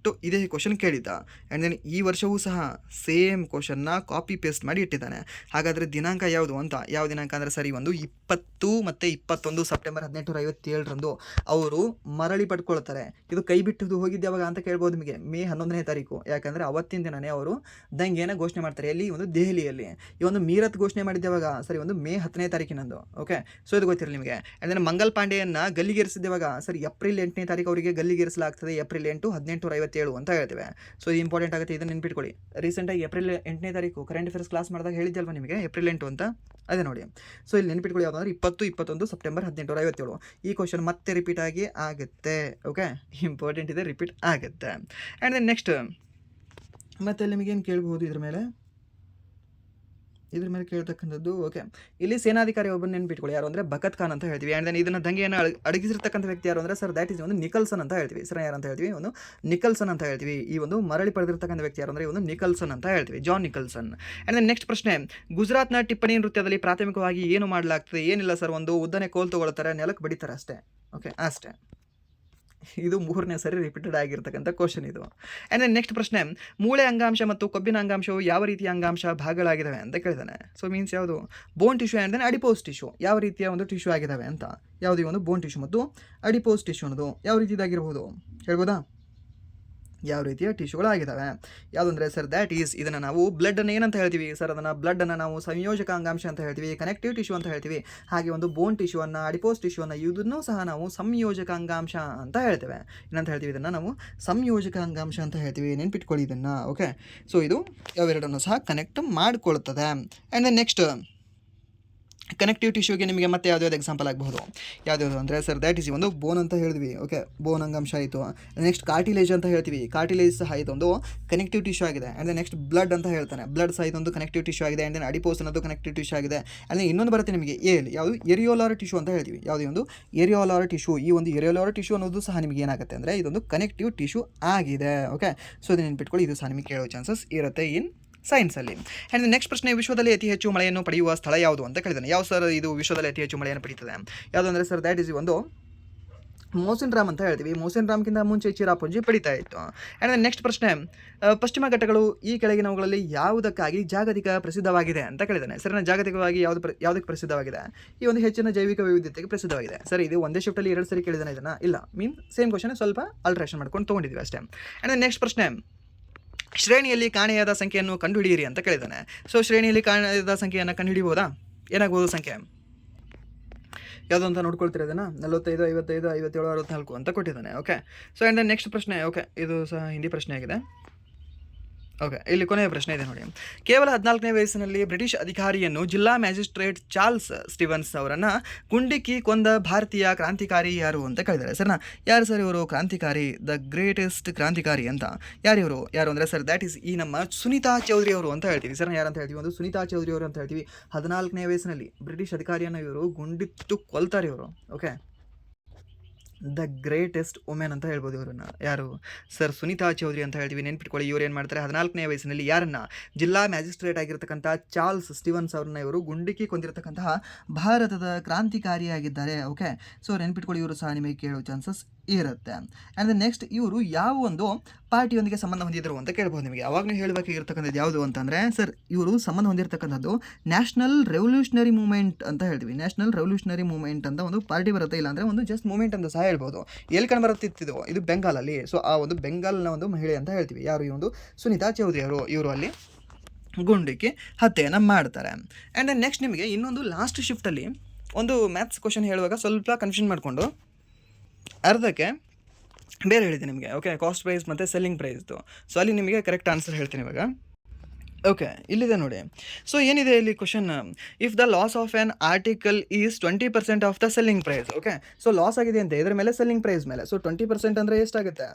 ಇದೇ ಕ್ವಶನ್ ಕೇಳಿದ್ದ. ಆ್ಯಂಡ್ ದೆನ್ ಈ ವರ್ಷವೂ ಸಹ ಸೇಮ್ ಕ್ವಶನ್ನ ಕಾಪಿ ಪೇಸ್ಟ್ ಮಾಡಿ ಇಟ್ಟಿದ್ದಾನೆ. ಹಾಗಾದರೆ ದಿನಾಂಕ ಯಾವುದು ಅಂತ? ಯಾವ ದಿನಾಂಕ ಅಂದರೆ ಸರಿ ಒಂದು 20 ಮತ್ತು 21 ಸೆಪ್ಟೆಂಬರ್ 1857 ಅವರು ಮರಳಿ ಪಡ್ಕೊಳ್ತಾರೆ. ಇದು ಕೈ ಬಿಟ್ಟು ಹೋಗಿದ್ದು ಯಾವಾಗ ಅಂತ ಕೇಳ್ಬೋದು ನಿಮಗೆ? ಮೇ 11ನೇ ತಾರೀಕು. ಯಾಕಂದರೆ ಅವತ್ತಿನ ದಿನವೇ ಅವರು ದಂಗೆಯನ್ನು ಘೋಷಣೆ ಮಾಡ್ತಾರೆ. ಎಲ್ಲಿ? ಒಂದು ದೆಹಲಿಯಲ್ಲಿ. ಈ ಒಂದು ಮೀರತ್ ಘೋಷಣೆ ಮಾಡಿದ್ದೇವಾಗ ಸರಿ ಒಂದು ಮೇ 10ನೇ ತಾರೀಕಿನಂದು. ಓಕೆ, ಸೊ ಇದು ಗೊತ್ತಿರಲಿ ನಿಮಗೆ. ಆ್ಯಂಡ್ ದೆನ್ ಮಂಗಲ್ ಪಾಂಡೆಯನ್ನು ಗಲ್ಲಿಗೇರಿಸಿದ್ದೇವಾಗ ಸರಿ ಏಪ್ರಿಲ್ 8ನೇ ತಾರೀಕು ಅವರಿಗೆ ಗಲ್ಲಿಗೇರಿಸಲಾಗ್ತದೆ. ಏಪ್ರಿಲ್ 8, 1857 ಅಂತ ಹೇಳ್ತೇವೆ. ಸೊ ಇದು ಇಂಪಾರ್ಟೆಂಟ್ ಆಗುತ್ತೆ, ಇದನ್ನು ನೆನ್ಪಿಟ್ಕೊಳ್ಳಿ. ರೀಸೆಂಟಾಗಿ ಏಪ್ರಿಲ್ 8ನೇ ತಾರೀಕು ಕರೆಂಟ್ ಅಫೇರ್ಸ್ ಕ್ಲಾಸ್ ಮಾಡಿದಾಗ ಹೇಳಿದ್ದಲ್ವ ನಿಮಗೆ ಏಪ್ರಿಲ್ 8 ಅಂತ? ಅದೇ ನೋಡಿ. ಸೊ ಇಲ್ಲಿ ನೆನ್ಪಿಟ್ಕೊಳ್ಳಿ ಯಾವುದಂದ್ರೆ 20, 21 ಸೆಪ್ಟೆಂಬರ್ 1857. ಈ ಕ್ವಶನ್ ಮತ್ತೆ ರಿಪೀಟ್ ಆಗಿ ಆಗುತ್ತೆ. ಓಕೆ, ಇಂಪಾರ್ಟೆಂಟ್ ಇದೆ, ರಿಪೀಟ್ ಆಗುತ್ತೆ. ಆ್ಯಂಡ್ ದೆನ್ ನೆಕ್ಸ್ಟ್ ಮತ್ತೆ ನಿಮಗೇನು ಕೇಳ್ಬೋದು ಇದ್ರ ಮೇಲೆ ಕೇಳ್ತಕ್ಕಂಥದ್ದು? ಓಕೆ, ಇಲ್ಲಿ ಸೇನಾಧಿಕಾರಿ ಒಬ್ಬರು ನೆನ್ಪಿಟ್ಕೊಳ್ಳಿ. ಯಾರು ಅಂದರೆ ಬಕತ್ ಖಾನ್ ಅಂತ ಹೇಳ್ತೀವಿ. ಆ್ಯಂಡ್ ದೆನ್ ಇದನ್ನು ದಂಗೆಯನ್ನು ಅಡಗಿಸಿರ್ತಕ್ಕಂಥ ವ್ಯಕ್ತಿ ಯಾರು ಅಂದರೆ ಸರ್ ದ್ಯಾಟ್ ಈಸ್ ಒಂದು ನಿಕಲ್ಸನ್ ಅಂತ ಹೇಳ್ತೀವಿ. ಸರ್ ಯಾರು ಅಂತ ಹೇಳ್ತೀವಿ? ಒಂದು ನಿಕಲ್ಸನ್ ಅಂತ ಹೇಳ್ತೀವಿ. ಈ ಒಂದು ಮರಳಿ ಪಡೆದಿರ್ತಕ್ಕಂಥ ವ್ಯಕ್ತಿ ಯಾರು ಅಂದರೆ ಒಂದು ನಿಕಲ್ಸನ್ ಅಂತ ಹೇಳ್ತೀವಿ, John Nicholson. And then next ಪ್ರಶ್ನೆ, ಗುಜರಾತ್ನ ಟಿಪ್ಪಣಿ ನೃತ್ಯದಲ್ಲಿ ಪ್ರಾಥಮಿಕವಾಗಿ ಏನು ಮಾಡಲಾಗ್ತದೆ? ಏನಿಲ್ಲ ಸರ್, ಒಂದು ಉದ್ದನೆ ಕೋಲ್ ತೊಗೊಳ್ತಾರೆ, ನೆಲಕ್ಕೆ ಬಡಿತಾರೆ ಅಷ್ಟೇ. ಓಕೆ, ಅಷ್ಟೇ. ಇದು 3ನೇ ಸರಿ ರಿಪೀಟೆಡ್ ಆಗಿರ್ತಕ್ಕಂಥ ಕ್ವಶನ್ ಇದು. ಆ್ಯಂಡ್ ದೆನ್ ನೆಕ್ಸ್ಟ್ ಪ್ರಶ್ನೆ, ಮೂಳೆ ಅಂಗಾಂಶ ಮತ್ತು ಕೊಬ್ಬಿನ ಅಂಗಾಂಶವು ಯಾವ ರೀತಿಯ ಅಂಗಾಂಶ ಭಾಗಗಳಾಗಿದ್ದಾವೆ ಅಂತ ಕೇಳಿದಾನೆ. ಸೊ ಮೀನ್ಸ್ ಯಾವುದು? Bone tissue and then adipose tissue ಯಾವ ರೀತಿಯ ಒಂದು ಟಿಶ್ಯೂ ಆಗಿದ್ದಾವೆ ಅಂತ. ಯಾವುದು? ಒಂದು ಬೋನ್ ಟಿಶ್ಯೂ ಮತ್ತು ಅಡಿಪೋಸ್ ಟಿಶ್ಯೂ ಅನ್ನೋದು ಯಾವ ರೀತಿಯಾಗಿರ್ಬೋದು ಹೇಳ್ಬೋದಾ? ಯಾವ ರೀತಿಯ ಟಿಶ್ಯೂಗಳಾಗಿದ್ದಾವೆ? ಯಾವುದಂದರೆ ಸರ್ ದ್ಯಾಟ್ ಈಸ್, ಇದನ್ನು ನಾವು ಬ್ಲಡ್ಡನ್ನು ಏನಂತ ಹೇಳ್ತೀವಿ ಸರ್? ಅದನ್ನು ಬ್ಲಡ್ಡನ್ನು ನಾವು ಸಂಯೋಜಕ ಅಂಗಾಂಶ ಅಂತ ಹೇಳ್ತೀವಿ, ಕನೆಕ್ಟಿವ್ ಟಿಶ್ಯೂ ಅಂತ ಹೇಳ್ತೀವಿ. ಹಾಗೆ ಒಂದು ಬೋನ್ ಟಿಶ್ಯೂವನ್ನು, ಅಡಿಪೋಸ್ ಟಿಶ್ಯೂವನ್ನು ಇದನ್ನು ಸಹ ನಾವು ಸಂಯೋಜಕ ಅಂಗಾಂಶ ಅಂತ ಹೇಳ್ತೇವೆ. ಏನಂತ ಹೇಳ್ತೀವಿ? ಇದನ್ನು ನಾವು ಸಂಯೋಜಕ ಅಂಗಾಂಶ ಅಂತ ಹೇಳ್ತೀವಿ. ನೆನ್ಪಿಟ್ಕೊಳ್ಳಿ ಇದನ್ನು. ಓಕೆ, ಸೊ ಇದು ಯಾವೆರಡನ್ನು ಸಹ ಕನೆಕ್ಟ್ ಮಾಡಿಕೊಳ್ತದೆ. ಆ್ಯಂಡ್ ದೆನ್ ನೆಕ್ಸ್ಟ್ ಕನೆಕ್ಟಿವ್ ಟಿಶ್ಯೂಗೆ ನಿಮಗೆ ಮತ್ತೆ ಯಾವುದ್ಯಾವ್ದು ಎಕ್ಸಾಂಪಲ್ ಆಗಬಹುದು? ಯಾವ್ದು ಅಂದರೆ ಸರ್ ದ್ಯಾಟ್ ಈಸ್ ಒಂದು ಬೋನ್ ಅಂತ ಹೇಳಿದ್ವಿ. ಓಕೆ, ಬೋನ್ ಅಂಗಾಂಶ ಆಯಿತು. ನೆಕ್ಸ್ಟ್ ಕಾರ್ಟಿಲೇಜ್ ಅಂತ ಹೇಳ್ತೀವಿ. ಕಾರ್ಟಿಲೇಜ್ ಸಹ ಇದೊಂದು ಕನೆಕ್ಟಿವ್ ಟಿಶ್ಯೂ ಆಗಿದೆ. ಆ್ಯಂಡ್ ನೆಕ್ಸ್ಟ್ ಬ್ಲಡ್ ಅಂತ ಹೇಳ್ತಾನೆ. ಬ್ಲಡ್ ಸಹ ಇದೊಂದು ಕನೆಕ್ಟಿವ್ ಟಿಶ್ಯೂ ಆಗಿದೆ. ಆ್ಯಂಡ್ ದೆನ್ ಅಡಿಪೋಸ್ ಅನ್ನೋದು ಕನೆಕ್ಟಿವ್ ಟಿಶ್ಯೂ ಆಗಿದೆ. ಆ್ಯಂಡ್ ಇನ್ನೊಂದು ಬರುತ್ತೆ ನಿಮಗೆ ಯಾವುದು? ಎರಿಯೋಲಾರ್ ಟಿಶ್ಯೂ ಅಂತ ಹೇಳ್ತೀವಿ. ಯಾವುದೇ ಒಂದು ಎರಿಯೋಲಾರ್ ಟಿಶ್ಯೂ. ಈ ಒಂದು ಎರಿಯೋಲಾರ್ ಟಿಶ್ಯೂ ಅನ್ನೋದು ಸಹ ನಿಮಗೆ ಏನಾಗುತ್ತೆ ಅಂದರೆ ಇದೊಂದು ಕನೆಕ್ಟಿವ್ ಟಿಶ್ಯೂ ಆಗಿದೆ. ಓಕೆ, ಸೊ ಇದು ನೆನ್ಪಿಟ್ಕೊಳ್ಳಿ. ಇದು ಸಹ ನಿಮಗೆ ಕೇಳೋ ಚಾನ್ಸಸ್ ಇರುತ್ತೆ ಇನ್ ಸೈನ್ಸಲ್ಲಿ. ಆ್ಯಂಡ್ ನೆಕ್ಸ್ಟ್ ಪ್ರಶ್ನೆ, ವಿಶ್ವದಲ್ಲಿ ಅತಿ ಹೆಚ್ಚು ಮಳೆಯನ್ನು ಪಡೆಯುವ ಸ್ಥಳ ಯಾವುದು ಅಂತ ಕೇಳಿದ್ದಾನೆ. ಯಾವ ಸರ್ ಇದು ವಿಶ್ವದಲ್ಲಿ ಅತಿ ಹೆಚ್ಚು ಮಳೆಯನ್ನು ಪಡೆಯುತ್ತದೆ? ಯಾವುದು ಅಂದರೆ ಸರ್ ದ್ಯಾಟ್ ಈಸ್ ಒಂದು ಮೋಸಿನ್ ರಾಮ್ ಅಂತ ಹೇಳ್ತೀವಿ. ಮೋಸಿನ್ ರಾಮ್ಗಿಂತ ಮುಂಚೆ ಚಿರಾಪುಂಜಿ ಪಡಿತಾ ಇತ್ತು. ಆ್ಯಂಡ್ ನೆಕ್ಸ್ಟ್ ಪ್ರಶ್ನೆ, ಪಶ್ಚಿಮ ಘಟ್ಟಗಳು ಈ ಕೆಳಗಿನವುಗಳಲ್ಲಿ ಯಾವುದಕ್ಕಾಗಿ ಜಾಗತಿಕ ಪ್ರಸಿದ್ಧವಾಗಿದೆ ಅಂತ ಕೇಳಿದ್ದಾನೆ. ಸರ್ ಜಾಗತಿಕವಾಗಿ ಯಾವುದಕ್ಕೆ ಪ್ರಸಿದ್ಧವಾಗಿದೆ? ಈ ಒಂದು ಹೆಚ್ಚಿನ ಜೈವಿಕ ವೈವಿಧ್ಯತೆಗೆ ಪ್ರಸಿದ್ಧವಾಗಿದೆ. ಸರ್ ಇದು ಒಂದೇ ಶಿಫ್ಟಲ್ಲಿ 2 ಸರಿ ಕೇಳಿದ್ದಾನೆ ಇದನ್ನು? ಇಲ್ಲ, ಸೇಮ್ ಕ್ವಶನ್ ಸ್ವಲ್ಪ ಆಲ್ಟ್ರೇಷನ್ ಮಾಡ್ಕೊಂಡು ತೊಗೊಂಡಿದ್ವಿ ಅಷ್ಟೇ. ಆ್ಯಂಡ್ ನೆಕ್ಸ್ಟ್ ಪ್ರಶ್ನೆ, ಶ್ರೇಣಿಯಲ್ಲಿ ಕಾಣೆಯಾದ ಸಂಖ್ಯೆಯನ್ನು ಕಂಡುಹಿಡಿಯಿರಿ ಅಂತ ಕೇಳಿದ್ದಾನೆ. ಸೊ ಶ್ರೇಣಿಯಲ್ಲಿ ಕಾಣೆಯಾದ ಸಂಖ್ಯೆಯನ್ನು ಕಂಡುಹಿಡಿಯಬಹುದಾ? ಏನಾಗ್ಬೋದು ಸಂಖ್ಯೆ? ಯಾವುದು ಅಂತ ನೋಡ್ಕೊಳ್ತೀರ ಅದನ್ನು? 45, 55, 57, 64 ಅಂತ ಕೊಟ್ಟಿದ್ದಾನೆ. Okay, so and then next ಪ್ರಶ್ನೆ. ಓಕೆ, ಇದು ಸಹ ಹಿಂದಿ ಪ್ರಶ್ನೆ ಆಗಿದೆ. ಓಕೆ, ಇಲ್ಲಿ ಕೊನೆಯ ಪ್ರಶ್ನೆ ಇದೆ ನೋಡಿ. ಕೇವಲ 14ನೇ ವಯಸ್ಸಿನಲ್ಲಿ ಬ್ರಿಟಿಷ್ ಅಧಿಕಾರಿಯನ್ನು ಜಿಲ್ಲಾ ಮ್ಯಾಜಿಸ್ಟ್ರೇಟ್ ಚಾರ್ಲ್ಸ್ ಸ್ಟೀವನ್ಸ್ ಅವರನ್ನು ಗುಂಡಿಕ್ಕಿ ಕೊಂದ ಭಾರತೀಯ ಕ್ರಾಂತಿಕಾರಿ ಯಾರು ಅಂತ ಕೇಳಿದ್ದಾರೆ. ಸರ್ನಾ, ಯಾರು ಸರ್ ಇವರು ಕ್ರಾಂತಿಕಾರಿ, ದ ಗ್ರೇಟೆಸ್ಟ್ ಕ್ರಾಂತಿಕಾರಿ ಅಂತ? ಯಾರು ಅಂದರೆ ಸರ್ ದ್ಯಾಟ್ ಈಸ್ ಈ ನಮ್ಮ ಸುನೀತಾ ಚೌಧರಿ ಅವರು ಅಂತ ಹೇಳ್ತೀವಿ. ಸರ್ ಯಾರು ಅಂತ ಹೇಳ್ತೀವಿ? ಒಂದು ಸುನೀತಾ ಚೌಧರಿ ಅವರು ಅಂತ ಹೇಳ್ತೀವಿ. 14ನೇ ವಯಸ್ಸಿನಲ್ಲಿ ಬ್ರಿಟಿಷ್ ಅಧಿಕಾರಿಯನ್ನು ಇವರು ಗುಂಡಿಟ್ಟು ಕೊಲ್ತಾರೆ ಇವರು. ಓಕೆ, ದ ಗ್ರೇಟೆಸ್ಟ್ ವುಮೆನ್ ಅಂತ ಹೇಳ್ಬೋದು ಇವರನ್ನು. ಯಾರು ಸರ್? ಸುನೀತಾ ಚೌಧರಿ ಅಂತ ಹೇಳ್ತೀವಿ. ನೆನ್ಪಿಟ್ಕೊಳ್ಳಿ, ಇವರು ಏನು ಮಾಡ್ತಾರೆ, 14ನೇ ವಯಸ್ಸಿನಲ್ಲಿ ಯಾರನ್ನ, ಜಿಲ್ಲಾ ಮ್ಯಾಜಿಸ್ಟ್ರೇಟ್ ಆಗಿರ್ತಕ್ಕಂಥ ಚಾರ್ಲ್ಸ್ ಸ್ಟೀವನ್ಸ್ ಅವ್ರನ್ನ ಇವರು ಗುಂಡಿಕ್ಕಿ ಕೊಂದಿರತಕ್ಕಂತಹ ಭಾರತದ ಕ್ರಾಂತಿಕಾರಿಯಾಗಿದ್ದಾರೆ. ಓಕೆ, ಸೊ ನೆನ್ಪಿಟ್ಕೊಳ್ಳಿ, ಇವರು ಸಹ ನಿಮಗೆ ಕೇಳೋ ಚಾನ್ಸಸ್ ಇರುತ್ತೆ. ಆ್ಯಂಡ್ ನೆಕ್ಸ್ಟ್, ಇವರು ಯಾವ ಒಂದು ಪಾರ್ಟಿಯೊಂದಿಗೆ ಸಂಬಂಧ ಹೊಂದಿದ್ರು ಅಂತ ಕೇಳ್ಬೋದು ನಿಮಗೆ. ಅವಾಗಲೂ ಹೇಳಬೇಕಾಗಿರ್ತಕ್ಕಂಥದ್ದು ಯಾವುದು ಅಂತಂದರೆ ಸರ್, ಇವರು ಸಂಬಂಧ ಹೊಂದಿರತಕ್ಕಂಥದ್ದು ನ್ಯಾಷನಲ್ ರೆವಲ್ಯೂಷನರಿ ಮೂವ್ಮೆಂಟ್ ಅಂತ ಹೇಳ್ತೀವಿ. ನ್ಯಾಷನಲ್ ರೆವಲ್ಯೂಷನರಿ ಮೂವ್ಮೆಂಟ್ ಅಂತ ಒಂದು ಪಾರ್ಟಿ ಬರುತ್ತೆ, ಇಲ್ಲಾಂದರೆ ಒಂದು ಜಸ್ಟ್ ಮೂವ್ಮೆಂಟ್ ಅಂತ ಸಹ ಹೇಳ್ಬೋದು. ಎಲ್ಲಿ ಕಂಡು ಬರುತ್ತಿದ್ದು? ಇದು ಬೆಂಗಾಲಲ್ಲಿ. ಸೊ ಆ ಒಂದು ಬೆಂಗಾಲ್ನ ಒಂದು ಮಹಿಳೆ ಅಂತ ಹೇಳ್ತೀವಿ. ಯಾರು? ಈ ಒಂದು ಸುನೀತಾ ಚೌಧರಿ ಅವರು. ಇವರು ಅಲ್ಲಿ ಗುಂಡಿಕ್ಕಿ ಹತ್ಯೆಯನ್ನು ಮಾಡ್ತಾರೆ. ಆ್ಯಂಡ್ ನೆಕ್ಸ್ಟ್ ನಿಮಗೆ ಇನ್ನೊಂದು ಲಾಸ್ಟ್ ಶಿಫ್ಟಲ್ಲಿ ಒಂದು ಮ್ಯಾಥ್ಸ್ ಕ್ವಶನ್ ಹೇಳುವಾಗ ಸ್ವಲ್ಪ ಕನ್ಫ್ಯೂಷನ್ ಮಾಡಿಕೊಂಡು ಅರ್ಧಕ್ಕೆ ಬೇರೆ ಹೇಳಿದೆ ನಿಮಗೆ. ಓಕೆ, ಕಾಸ್ಟ್ ಪ್ರೈಸ್ ಮತ್ತು ಸೆಲ್ಲಿಂಗ್ ಪ್ರೈಸ್ದು. ಸೊ ಅಲ್ಲಿ ನಿಮಗೆ ಕರೆಕ್ಟ್ ಆನ್ಸರ್ ಹೇಳ್ತೀನಿ ಇವಾಗ. ಓಕೆ, ಇಲ್ಲಿದೆ ನೋಡಿ. ಸೊ ಏನಿದೆ ಇಲ್ಲಿ question, if the loss of an article is 20% of the selling price. Okay, so loss ಆಗಿದೆ ಅಂತ ಇದ್ರ ಮೇಲೆ ಸೆಲ್ಲಿಂಗ್ ಪ್ರೈಸ್ ಮೇಲೆ. ಸೊ 20% ಅಂದರೆ ಎಷ್ಟಾಗುತ್ತೆ?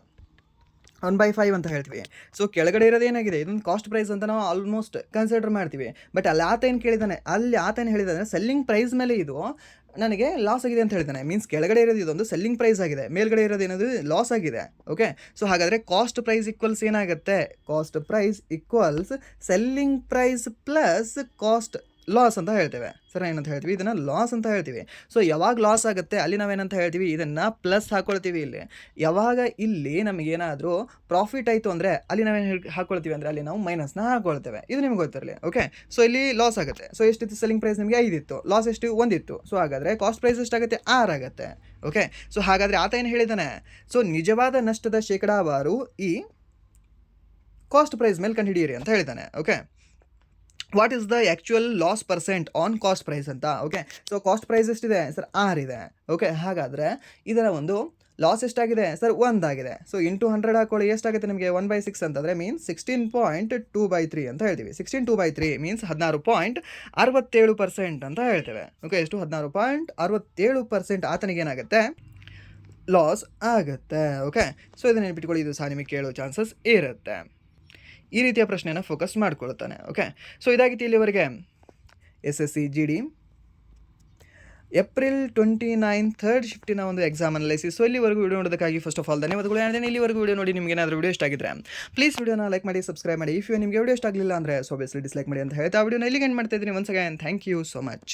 1/5 ಅಂತ ಹೇಳ್ತೀವಿ. ಸೊ ಕೆಳಗಡೆ ಇರೋದು ಏನಾಗಿದೆ, ಇದೊಂದು ಕಾಸ್ಟ್ ಪ್ರೈಸ್ ಅಂತ ನಾವು ಆಲ್ಮೋಸ್ಟ್ ಕನ್ಸಿಡರ್ ಮಾಡ್ತೀವಿ. ಬಟ್ ಅಲ್ಲಿ ಆತ ಏನು ಕೇಳಿದ್ದಾನೆ, ಹೇಳಿದಾನೆ ಸೆಲ್ಲಿಂಗ್ ಪ್ರೈಸ್ ಮೇಲೆ ಇದು ನನಗೆ ಲಾಸ್ ಆಗಿದೆ ಅಂತ ಹೇಳಿದ್ದಾನೆ. ಮೀನ್ಸ್ ಕೆಳಗಡೆ ಇರೋದು ಇದೊಂದು ಸೆಲ್ಲಿಂಗ್ ಪ್ರೈಸ್ ಆಗಿದೆ, ಮೇಲ್ಗಡೆ ಇರೋದು ಏನದು ಲಾಸ್ ಆಗಿದೆ. ಓಕೆ, ಸೊ ಹಾಗಾದರೆ ಕಾಸ್ಟ್ ಪ್ರೈಸ್ ಈಕ್ವಲ್ಸ್ ಏನಾಗುತ್ತೆ? Cost price equals selling price plus cost loss ಅಂತ ಹೇಳ್ತೇವೆ. ಸರ್ ಏನಂತ ಹೇಳ್ತೀವಿ? ಇದನ್ನು ಲಾಸ್ ಅಂತ ಹೇಳ್ತೀವಿ. ಸೊ ಯಾವಾಗ ಲಾಸ್ ಆಗುತ್ತೆ ಅಲ್ಲಿ ನಾವೇನಂತ ಹೇಳ್ತೀವಿ? ಇದನ್ನು ಪ್ಲಸ್ ಹಾಕ್ಕೊಳ್ತೀವಿ. ಇಲ್ಲಿ ಯಾವಾಗ ಇಲ್ಲಿ ನಮಗೇನಾದರೂ ಪ್ರಾಫಿಟ್ ಆಯಿತು ಅಂದರೆ ಅಲ್ಲಿ ನಾವೇನು ಹಾಕ್ಕೊಳ್ತೀವಿ ಅಂದರೆ ಅಲ್ಲಿ ನಾವು ಮೈನಸ್ನ ಹಾಕ್ಕೊಳ್ತೇವೆ. ಇದು ನಿಮ್ಗೆ ಗೊತ್ತಿರಲಿ. ಓಕೆ, ಸೊ ಇಲ್ಲಿ ಲಾಸ್ ಆಗುತ್ತೆ. ಸೊ ಎಷ್ಟಿತ್ತು ಸೆಲ್ಲಿಂಗ್ ಪ್ರೈಸ್? ನಿಮಗೆ 5 ಇತ್ತು, ಲಾಸ್ ಎಷ್ಟು? 1 ಇತ್ತು. ಸೊ ಹಾಗಾದರೆ ಕಾಸ್ಟ್ ಪ್ರೈಸ್ ಎಷ್ಟಾಗುತ್ತೆ? 6 ಆಗುತ್ತೆ. ಓಕೆ, ಸೊ ಹಾಗಾದರೆ ಆತ ಏನು ಹೇಳಿದ್ದಾನೆ? ಸೊ ನಿಜವಾದ ನಷ್ಟದ ಶೇಕಡಾವಾರು ಈ ಕಾಸ್ಟ್ ಪ್ರೈಸ್ ಮೇಲೆ ಕಂಡುಹಿಡಿಯಿರಿ ಅಂತ ಹೇಳಿದ್ದಾನೆ. Okay, what is the actual loss percent on cost price ಅಂತ. ಓಕೆ, ಸೊ ಕಾಸ್ಟ್ ಪ್ರೈಸ್ ಎಷ್ಟಿದೆ ಸರ್? 6 ಇದೆ. ಓಕೆ, ಹಾಗಾದರೆ ಇದರ ಒಂದು ಲಾಸ್ ಎಷ್ಟಾಗಿದೆ ಸರ್? 1 ಆಗಿದೆ. ಸೊ ಇಂಟು 100 ಹಾಕೊಳ್ಳಿ, ಎಷ್ಟಾಗುತ್ತೆ ನಿಮಗೆ? 1/6 ಅಂತಂದರೆ ಮೀನ್ಸ್ 16.2/3 ಅಂತ ಹೇಳ್ತೀವಿ. 16/2/3 ಮೀನ್ಸ್ 16.67% ಅಂತ ಹೇಳ್ತೇವೆ. ಓಕೆ, ಎಷ್ಟು? 16.67% ಆತನಿಗೆ ಏನಾಗುತ್ತೆ? ಲಾಸ್ ಆಗುತ್ತೆ. ಓಕೆ, ಸೊ ಇದನ್ನು ನೆನಪಿಟ್ಕೊಳ್ಳಿ, ಇದು ಸಹ ನಿಮಗೆ ಕೇಳೋ ಚಾನ್ಸಸ್ ಇರುತ್ತೆ. ಈ ರೀತಿಯ ಪ್ರಶ್ನೆಯನ್ನು ಫೋಕಸ್ ಮಾಡ್ಕೊಳ್ತಾನೆ. ಓಕೆ, ಸೊ ಇದಾಗಿತ್ತು ಇಲ್ಲಿವರೆಗೆ SSC GD ಏಪ್ರಿಲ್ 29 ಥರ್ಡ್ ಶಿಫ್ಟಿನ ಒಂದು ಎಕ್ಸಾಮ್ ಅನಲೈಸಿಸ್. ಸೊ ಇಲ್ಲಿವರೆಗೂ ವಿಡಿಯೋ ನೋಡೋದಕ್ಕಾಗಿ ಫಸ್ಟ್ ಆಫ್ ಆಲ್ ಧನ್ಯವಾದಗಳು. ಏನಿದೆ ಇಲ್ಲಿವರೆಗೂ ವಿಡಿಯೋ ನೋಡಿ ನಿಮಗೆ ಏನಾದರೂ ವಿಡಿಯೋ ಇಷ್ಟ ಆಗಿದ್ರೆ ಪ್ಲೀಸ್ ವಿಡಿಯೋನ ಲೈಕ್ ಮಾಡಿ, ಸಬ್ಸ್ಕ್ರೈಬ್ ಮಾಡಿ. ಇಫ್ ನಿಮಗೆ ವಿಡಿಯೋ ಇಷ್ಟ ಆಗಲಿಲ್ಲ ಅಂದರೆ ಸೊ ಆಬ್ವಿಯಸ್ಲಿ ಡಿಸ್ಲೈಕ್ ಮಾಡಿ ಅಂತ ಹೇಳ್ತಾ ವಿಡಿಯೋನ ಇಲ್ಲಿಗೆ ಎಂಡ್ ಮಾಡ್ತಾ ಇದ್ದೀನಿ. Once again thank you so much.